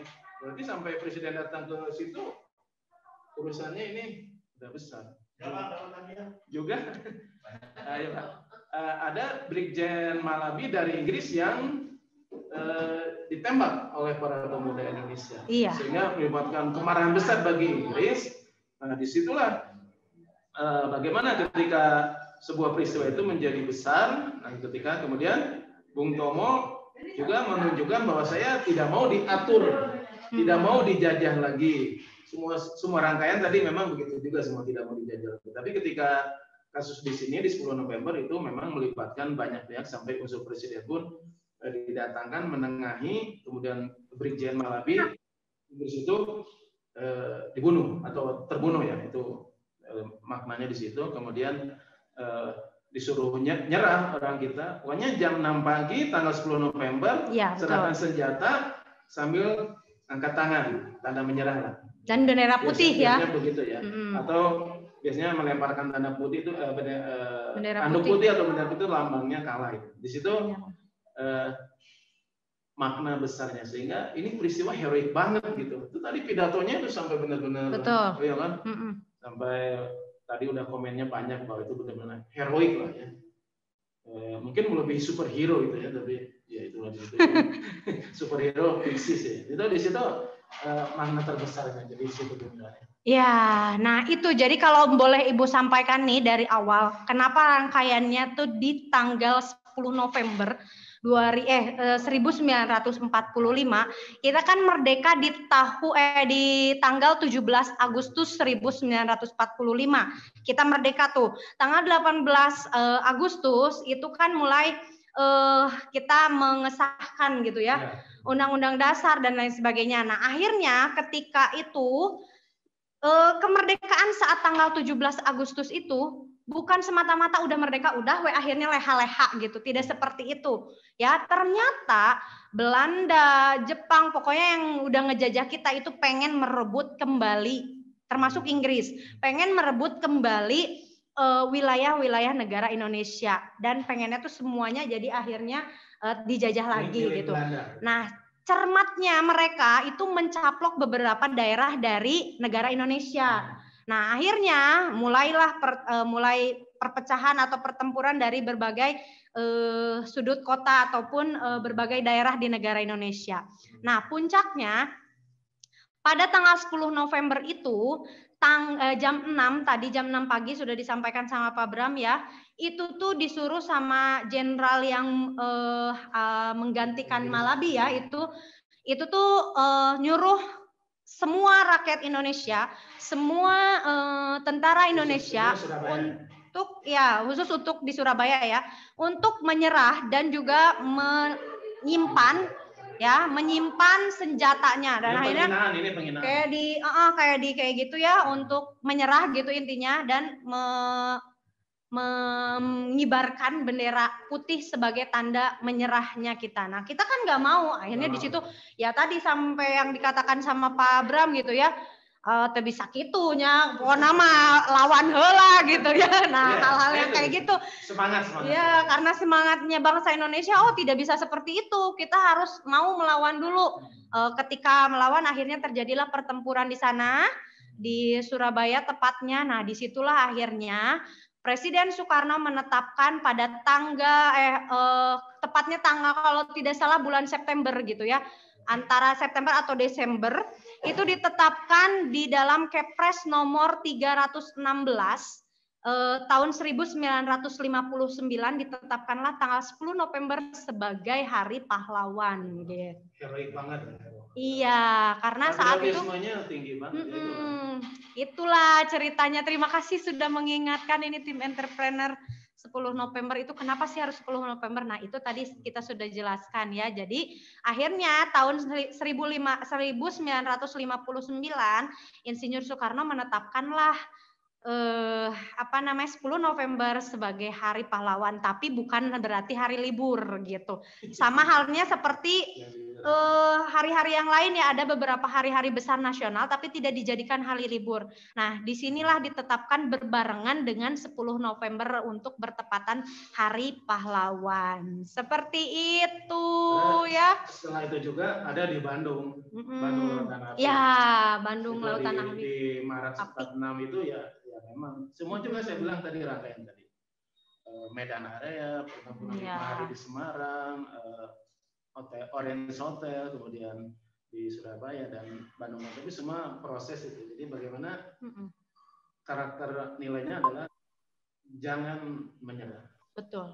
presiden datang ke situ urusannya ini udah besar. Juga ada Brigjen Malabi dari Inggris yang ditembak oleh para pemuda Indonesia, sehingga melibatkan kemarahan besar bagi Inggris. Nah, disitulah bagaimana ketika sebuah peristiwa itu menjadi besar. Nah, ketika kemudian Bung Tomo juga menunjukkan bahwa saya tidak mau diatur, tidak mau dijajah lagi. Semua rangkaian tadi memang begitu juga, semua tidak mau dijajah. Tapi ketika kasus di sini di 10 November itu memang melibatkan banyak pihak sampai unsur presiden pun didatangkan menengahi, kemudian Brigjen Malabi Inggris itu dibunuh atau terbunuh ya, itu maknanya di situ. Kemudian disuruh nyerah orang kita. Pokoknya jam 6 pagi tanggal 10 November Ya, serahkan betul. senjata sambil angkat tangan, tanda menyerah lah. Dan bendera putih ya. Biasanya begitu ya. Atau biasanya melemparkan tanda putih itu Bendera anduk putih. putih atau bendera putih lambangnya kalah itu. Di situ makna besarnya, sehingga ini peristiwa heroik banget gitu. Itu tadi pidatonya itu sampai benar-benar, Betul. iya kan? Sampai tadi udah komennya banyak bahwa itu benar-benar heroik lah ya. Mungkin melebihi superhero itu ya, tapi ya itu lagi itu superhero fiksi sih. Itu di situ makna terbesarnya. Jadi di situ sebenarnya. Ya, nah itu jadi kalau boleh Ibu sampaikan nih dari awal, kenapa rangkaiannya tuh di tanggal 10 November 1945, kita kan merdeka di tanggal 17 Agustus 1945. Kita merdeka tuh. Tanggal 18 Agustus itu kan mulai kita mengesahkan gitu ya, Undang-Undang Dasar dan lain sebagainya. Nah, akhirnya ketika itu kemerdekaan saat tanggal 17 Agustus itu bukan semata-mata udah merdeka, udah akhirnya leha-leha gitu. Tidak seperti itu. Ya, ternyata Belanda, Jepang, pokoknya yang udah ngejajah kita itu pengen merebut kembali, termasuk Inggris, pengen merebut kembali wilayah-wilayah negara Indonesia. Dan pengennya tuh semuanya jadi akhirnya dijajah lagi gitu. Nah, cermatnya mereka itu mencaplok beberapa daerah dari negara Indonesia. Nah, akhirnya mulai perpecahan atau pertempuran dari berbagai sudut kota ataupun berbagai daerah di negara Indonesia. Nah, puncaknya pada tanggal 10 November itu jam 6 tadi, jam 6 pagi sudah disampaikan sama Pak Bram ya. Itu tuh disuruh sama jenderal yang menggantikan Malabi ya, itu tuh nyuruh semua rakyat Indonesia, semua tentara Indonesia untuk ya khusus untuk di Surabaya ya, untuk menyerah dan juga menyimpan senjatanya. Dan akhirnya kayak gitu ya, untuk menyerah gitu intinya, dan mengibarkan bendera putih sebagai tanda menyerahnya kita. Nah, kita kan nggak mau. Akhirnya di situ ya tadi sampai yang dikatakan sama Pak Bram gitu ya, bisa kitunya, pokoknya nama lawan heula gitu ya. Nah, hal-hal yang kayak gitu. Semangat. Ya, karena semangatnya bangsa Indonesia, tidak bisa seperti itu. Kita harus mau melawan dulu. Ketika melawan, akhirnya terjadilah pertempuran di sana, di Surabaya tepatnya. Nah, disitulah akhirnya Presiden Soekarno menetapkan pada tepatnya tanggal kalau tidak salah bulan September gitu ya, antara September atau Desember, itu ditetapkan di dalam Kepres nomor 316 tahun 1959, ditetapkanlah tanggal 10 November sebagai Hari Pahlawan gitu. Heroik banget. Iya, karena saat itu tinggi banget. Itulah ceritanya. Terima kasih sudah mengingatkan ini tim entrepreneur. 10 November itu kenapa sih harus 10 November? Nah, itu tadi kita sudah jelaskan ya. Jadi akhirnya tahun 1959 Insinyur Soekarno menetapkanlah 10 November sebagai Hari Pahlawan, tapi bukan berarti hari libur gitu. Sama halnya seperti hari-hari yang lain ya, ada beberapa hari-hari besar nasional tapi tidak dijadikan hari libur. Nah, disinilah ditetapkan berbarengan dengan 10 November untuk bertepatan Hari Pahlawan. Seperti itu ya. Setelah itu juga ada di Bandung. Bandung Lautan Api. Ya, Bandung Lautan Api. Di Maret 46 itu ya memang semua juga saya bilang tadi rangkaian tadi. Medan area, pertempuran 5 hari di Semarang, Orange Hotel, kemudian di Surabaya dan Bandung. Tapi semua proses itu. Jadi bagaimana karakter nilainya adalah jangan menyerah. Betul.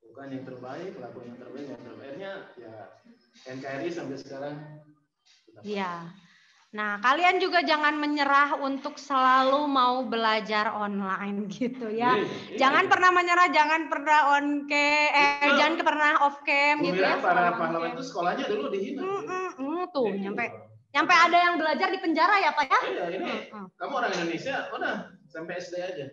Bukan yang terbaik, lakukan yang terbaik, Akhirnya ya NKRI sampai sekarang. Iya. Nah, kalian juga jangan menyerah untuk selalu mau belajar online gitu ya. Jangan pernah menyerah, jangan pernah jangan pernah off cam gitu ya. Para pahlawan itu sekolahnya dulu dihina. Tuh, nyampe Sampai ada yang belajar di penjara ya Pak ya? Iya, ini kamu orang Indonesia, udah sampai SD aja.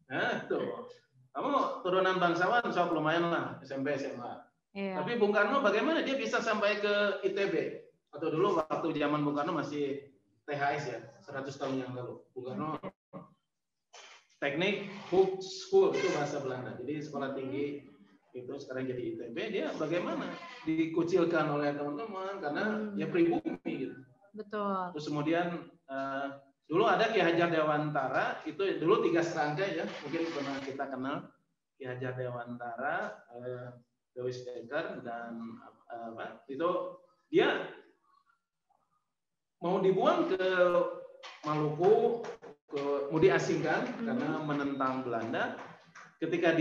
Nah, tuh. Kamu turunan bangsawan, sok lumayan lah, SMP, SMA. Iya. Tapi Bung Karno bagaimana dia bisa sampai ke ITB? Atau dulu waktu zaman Bung Karno masih THS ya, 100 tahun yang lalu. Bung Karno teknik Hook School itu bahasa Belanda. Jadi sekolah tinggi itu sekarang jadi ITB. Dia bagaimana dikucilkan oleh teman-teman karena dia pribumi gitu. Betul. Terus kemudian dulu ada Ki Hajar Dewantara, itu dulu 3 serangkai ya, mungkin pernah kita kenal Ki Hajar Dewantara, Dewi Steger dan itu dia mau dibuang ke Maluku, mau diasingkan karena menentang Belanda. Ketika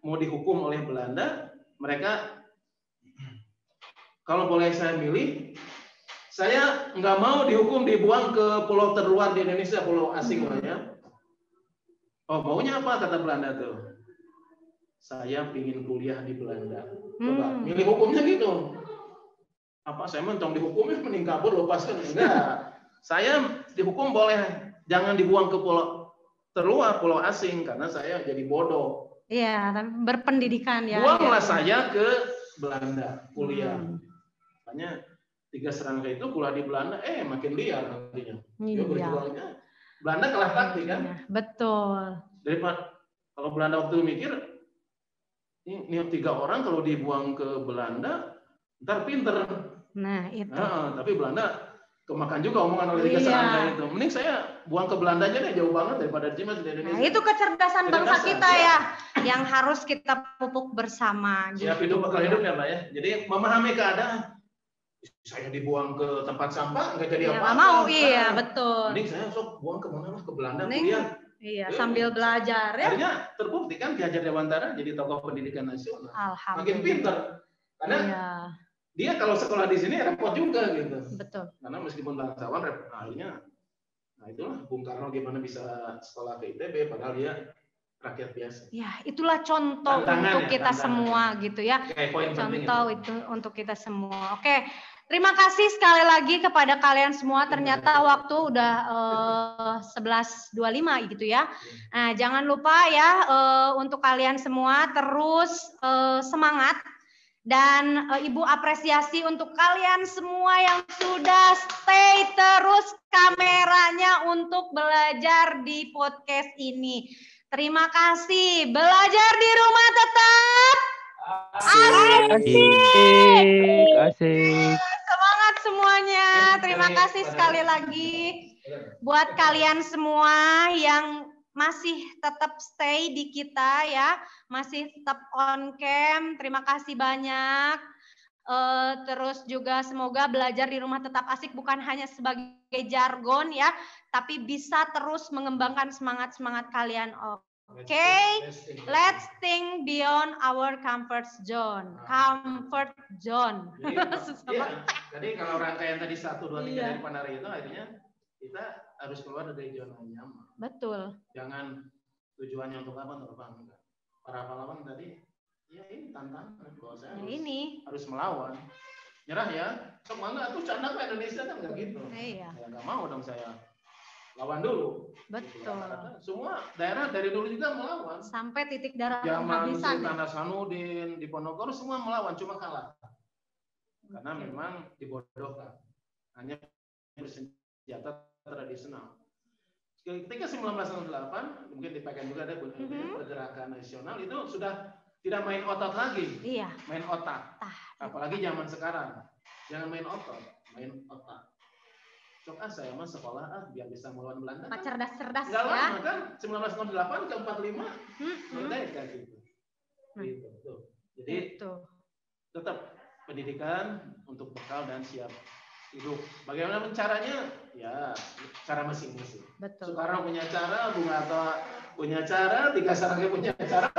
mau dihukum oleh Belanda, mereka kalau boleh saya milih, saya nggak mau dihukum dibuang ke pulau terluar di Indonesia, pulau asing namanya. Oh, maunya apa kata Belanda tuh? Saya ingin kuliah di Belanda. Coba milih hukumnya gitu. Apa saya mentong dihukumnya mending kabur lepaskan? Enggak. Saya dihukum boleh, jangan dibuang ke pulau terluar, pulau asing karena saya jadi bodoh. Iya, tapi berpendidikan ya. Buanglah saya ke Belanda kuliah. Makanya 3 serangkai itu kuliah di Belanda, makin liar nantinya. Dia berjuangnya. Belanda kalah taktik kan? Iya, betul. Daripada kalau Belanda waktu itu mikir, ini 3 orang kalau dibuang ke Belanda, ntar pinter. Nah itu. Tapi Belanda kemakan juga omongan oleh 3 serangkai itu. Mending saya buang ke Belanda aja deh, jauh banget daripada di Indonesia. Nah, itu kecerdasan bangsa kita ya, yang harus kita pupuk bersama. Siap hidup bakal hidup ya Pak ya. Jadi memahami keadaan. Saya dibuang ke tempat sampah nggak jadi apa-apa. Mau iya betul. Mending saya sok buang ke mana lah, ke Belanda Mending, kuliah. Iya sambil belajar ya. Akhirnya terbukti kan Ki Hajar Dewantara jadi tokoh pendidikan nasional. Alhamdulillah. Makin pintar. Karena dia kalau sekolah di sini repot juga gitu. Betul. Karena meskipun bangsawan repot, akhirnya nah itulah Bung Karno gimana bisa sekolah ke ITB padahal dia rakyat biasa. Ya, itulah contoh untuk kita semua gitu ya. Contoh itu untuk kita semua. Oke. Terima kasih sekali lagi kepada kalian semua. Ternyata waktu udah 11.25 gitu ya. Nah, jangan lupa ya untuk kalian semua terus semangat. Dan Ibu apresiasi untuk kalian semua yang sudah stay terus kameranya untuk belajar di podcast ini. Terima kasih. Belajar di rumah tetap asik. Semangat semuanya. Terima kasih sekali lagi buat kalian semua yang masih tetap stay di kita ya, masih tetap on cam. Terima kasih banyak. Terus juga semoga belajar di rumah tetap asik bukan hanya sebagai jargon ya, tapi bisa terus mengembangkan semangat-semangat kalian. Oke, let's think beyond our comfort zone. Comfort zone. Jadi kalau rangkaian tadi 1, 2, 3 dari Panari itu akhirnya kita harus keluar dari zona nyaman. Betul. Jangan tujuannya untuk apa enggak. Para pahlawan tadi ya ini tantangan bahwa saya harus melawan. Nyerah ya. Semangat tuh canda ke Indonesia kan enggak gitu. Iya. Ya enggak mau dong saya. Lawan dulu. Betul. Semua daerah dari dulu juga melawan. Sampai titik darah penghabisan. Zaman Sultan Hasanuddin, Diponegoro semua melawan, cuma kalah. Karena memang dibodohkan. Hanya bersenjata tradisional. Ketika 1998, mungkin dipakai juga ada pergerakan nasional, itu sudah tidak main otot lagi. Iya. Main otak. Apalagi zaman sekarang. Jangan main otot, main otak. Sok saya mah sekolah biar bisa melawan Belanda. Cerdas-cerdas ya. Enggak lama kan 1908 ke 45 merdeka gitu. Gitu tuh. Jadi tetap pendidikan untuk bekal dan siap hidup. Bagaimana caranya? Ya cara masing-masing. Soekarno punya cara, Bung Hatta punya cara, 3 serangkai punya cara.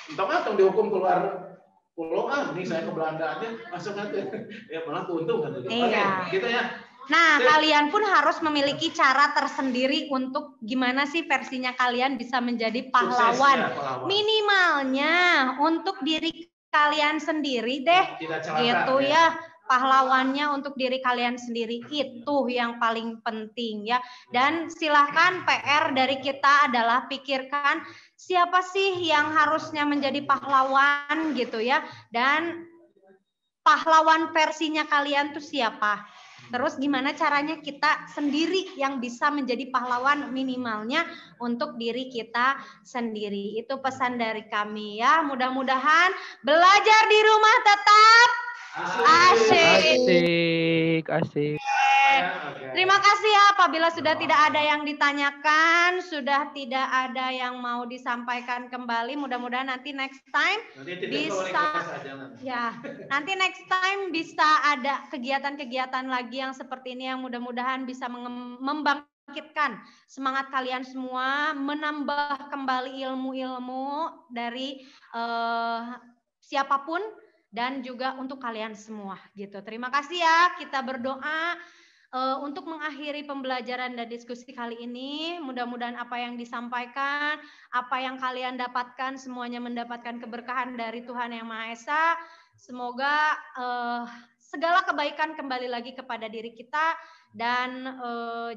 Entong-entong dihukum keluar pulau ini saya ke Belanda aja masuk aja. Ya malah keuntung kan. Oke, gitu ya. Nah, kalian pun harus memiliki cara tersendiri untuk gimana sih versinya kalian bisa menjadi pahlawan. Minimalnya untuk diri kalian sendiri deh. Gitu ya. pahlawannya untuk diri kalian sendiri, itu yang paling penting ya. Dan silahkan PR dari kita adalah pikirkan siapa sih yang harusnya menjadi pahlawan gitu ya, dan pahlawan versinya kalian tuh siapa. Terus gimana caranya kita sendiri yang bisa menjadi pahlawan minimalnya untuk diri kita sendiri. Itu pesan dari kami ya. Mudah-mudahan belajar di rumah tetap asik. Asik. Terima kasih ya, apabila sudah tidak ada yang ditanyakan, sudah tidak ada yang mau disampaikan kembali, mudah-mudahan nanti next time nanti next time bisa ada kegiatan-kegiatan lagi yang seperti ini yang mudah-mudahan bisa membangkitkan semangat kalian semua, menambah kembali ilmu-ilmu dari siapapun dan juga untuk kalian semua gitu. Terima kasih ya, kita berdoa untuk mengakhiri pembelajaran dan diskusi kali ini. Mudah-mudahan apa yang disampaikan, apa yang kalian dapatkan, semuanya mendapatkan keberkahan dari Tuhan Yang Maha Esa. Semoga segala kebaikan kembali lagi kepada diri kita, dan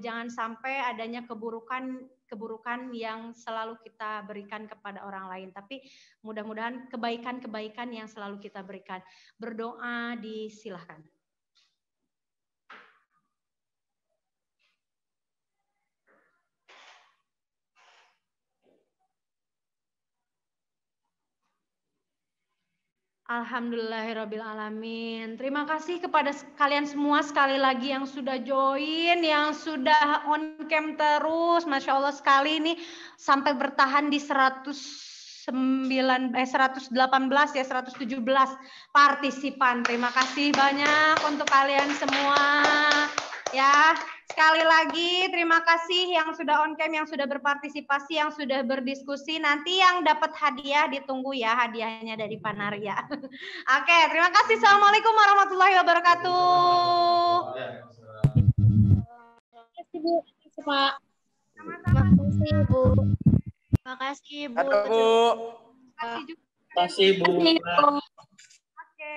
jangan sampai adanya keburukan yang selalu kita berikan kepada orang lain. Tapi mudah-mudahan kebaikan-kebaikan yang selalu kita berikan. Berdoa disilahkan. Alhamdulillahirrabbilalamin. Terima kasih kepada kalian semua sekali lagi yang sudah join, yang sudah on cam terus. Masya Allah sekali ini sampai bertahan di 118 ya, 117 partisipan. Terima kasih banyak untuk kalian semua. Ya, sekali lagi terima kasih yang sudah on cam, yang sudah berpartisipasi, yang sudah berdiskusi. Nanti yang dapat hadiah ditunggu ya, hadiahnya dari Panaria. Oke, terima kasih. Assalamualaikum warahmatullahi wabarakatuh. Terima kasih Bu. Pak. Terima kasih Bu. Terima kasih Bu. Terima kasih Bu. Oke.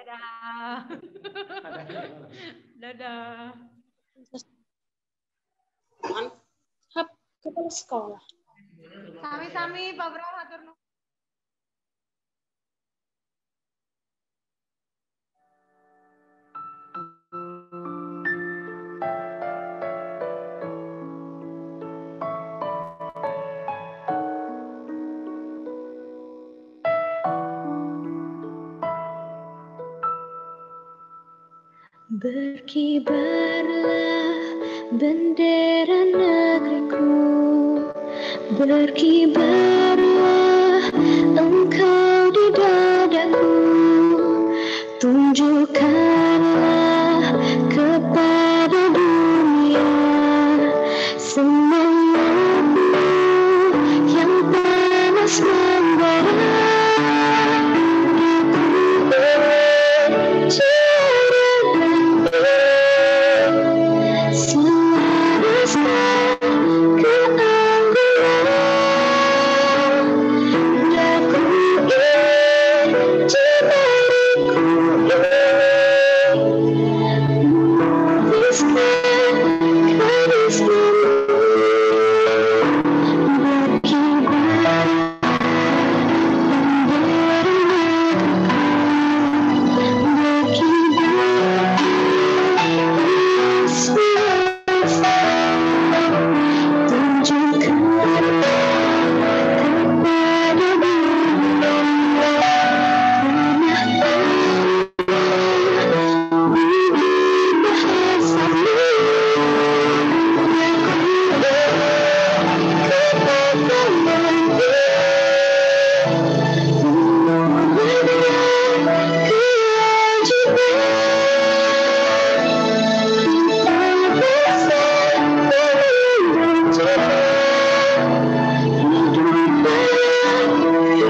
Dadah. Dadah. Mantap, kepala sekolah. Sami-sami Pak Bro, hatur nuhun. Berkibarlah bendera negeriku, berkibarlah engkau di dadaku, tunjukkanlah kepada dunia semangatmu yang panas membara.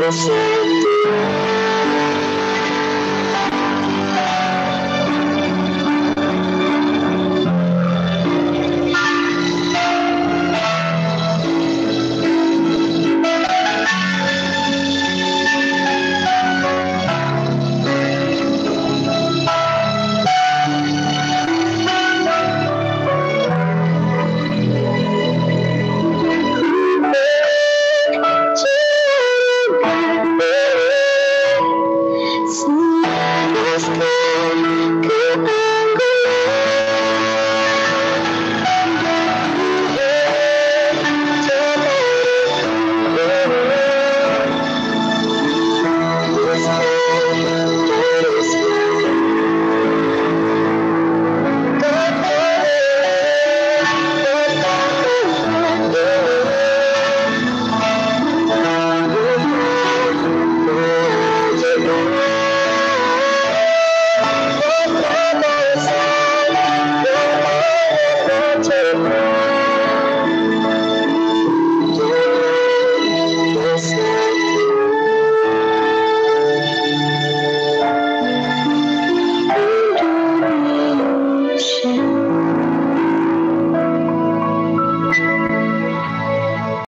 Yes,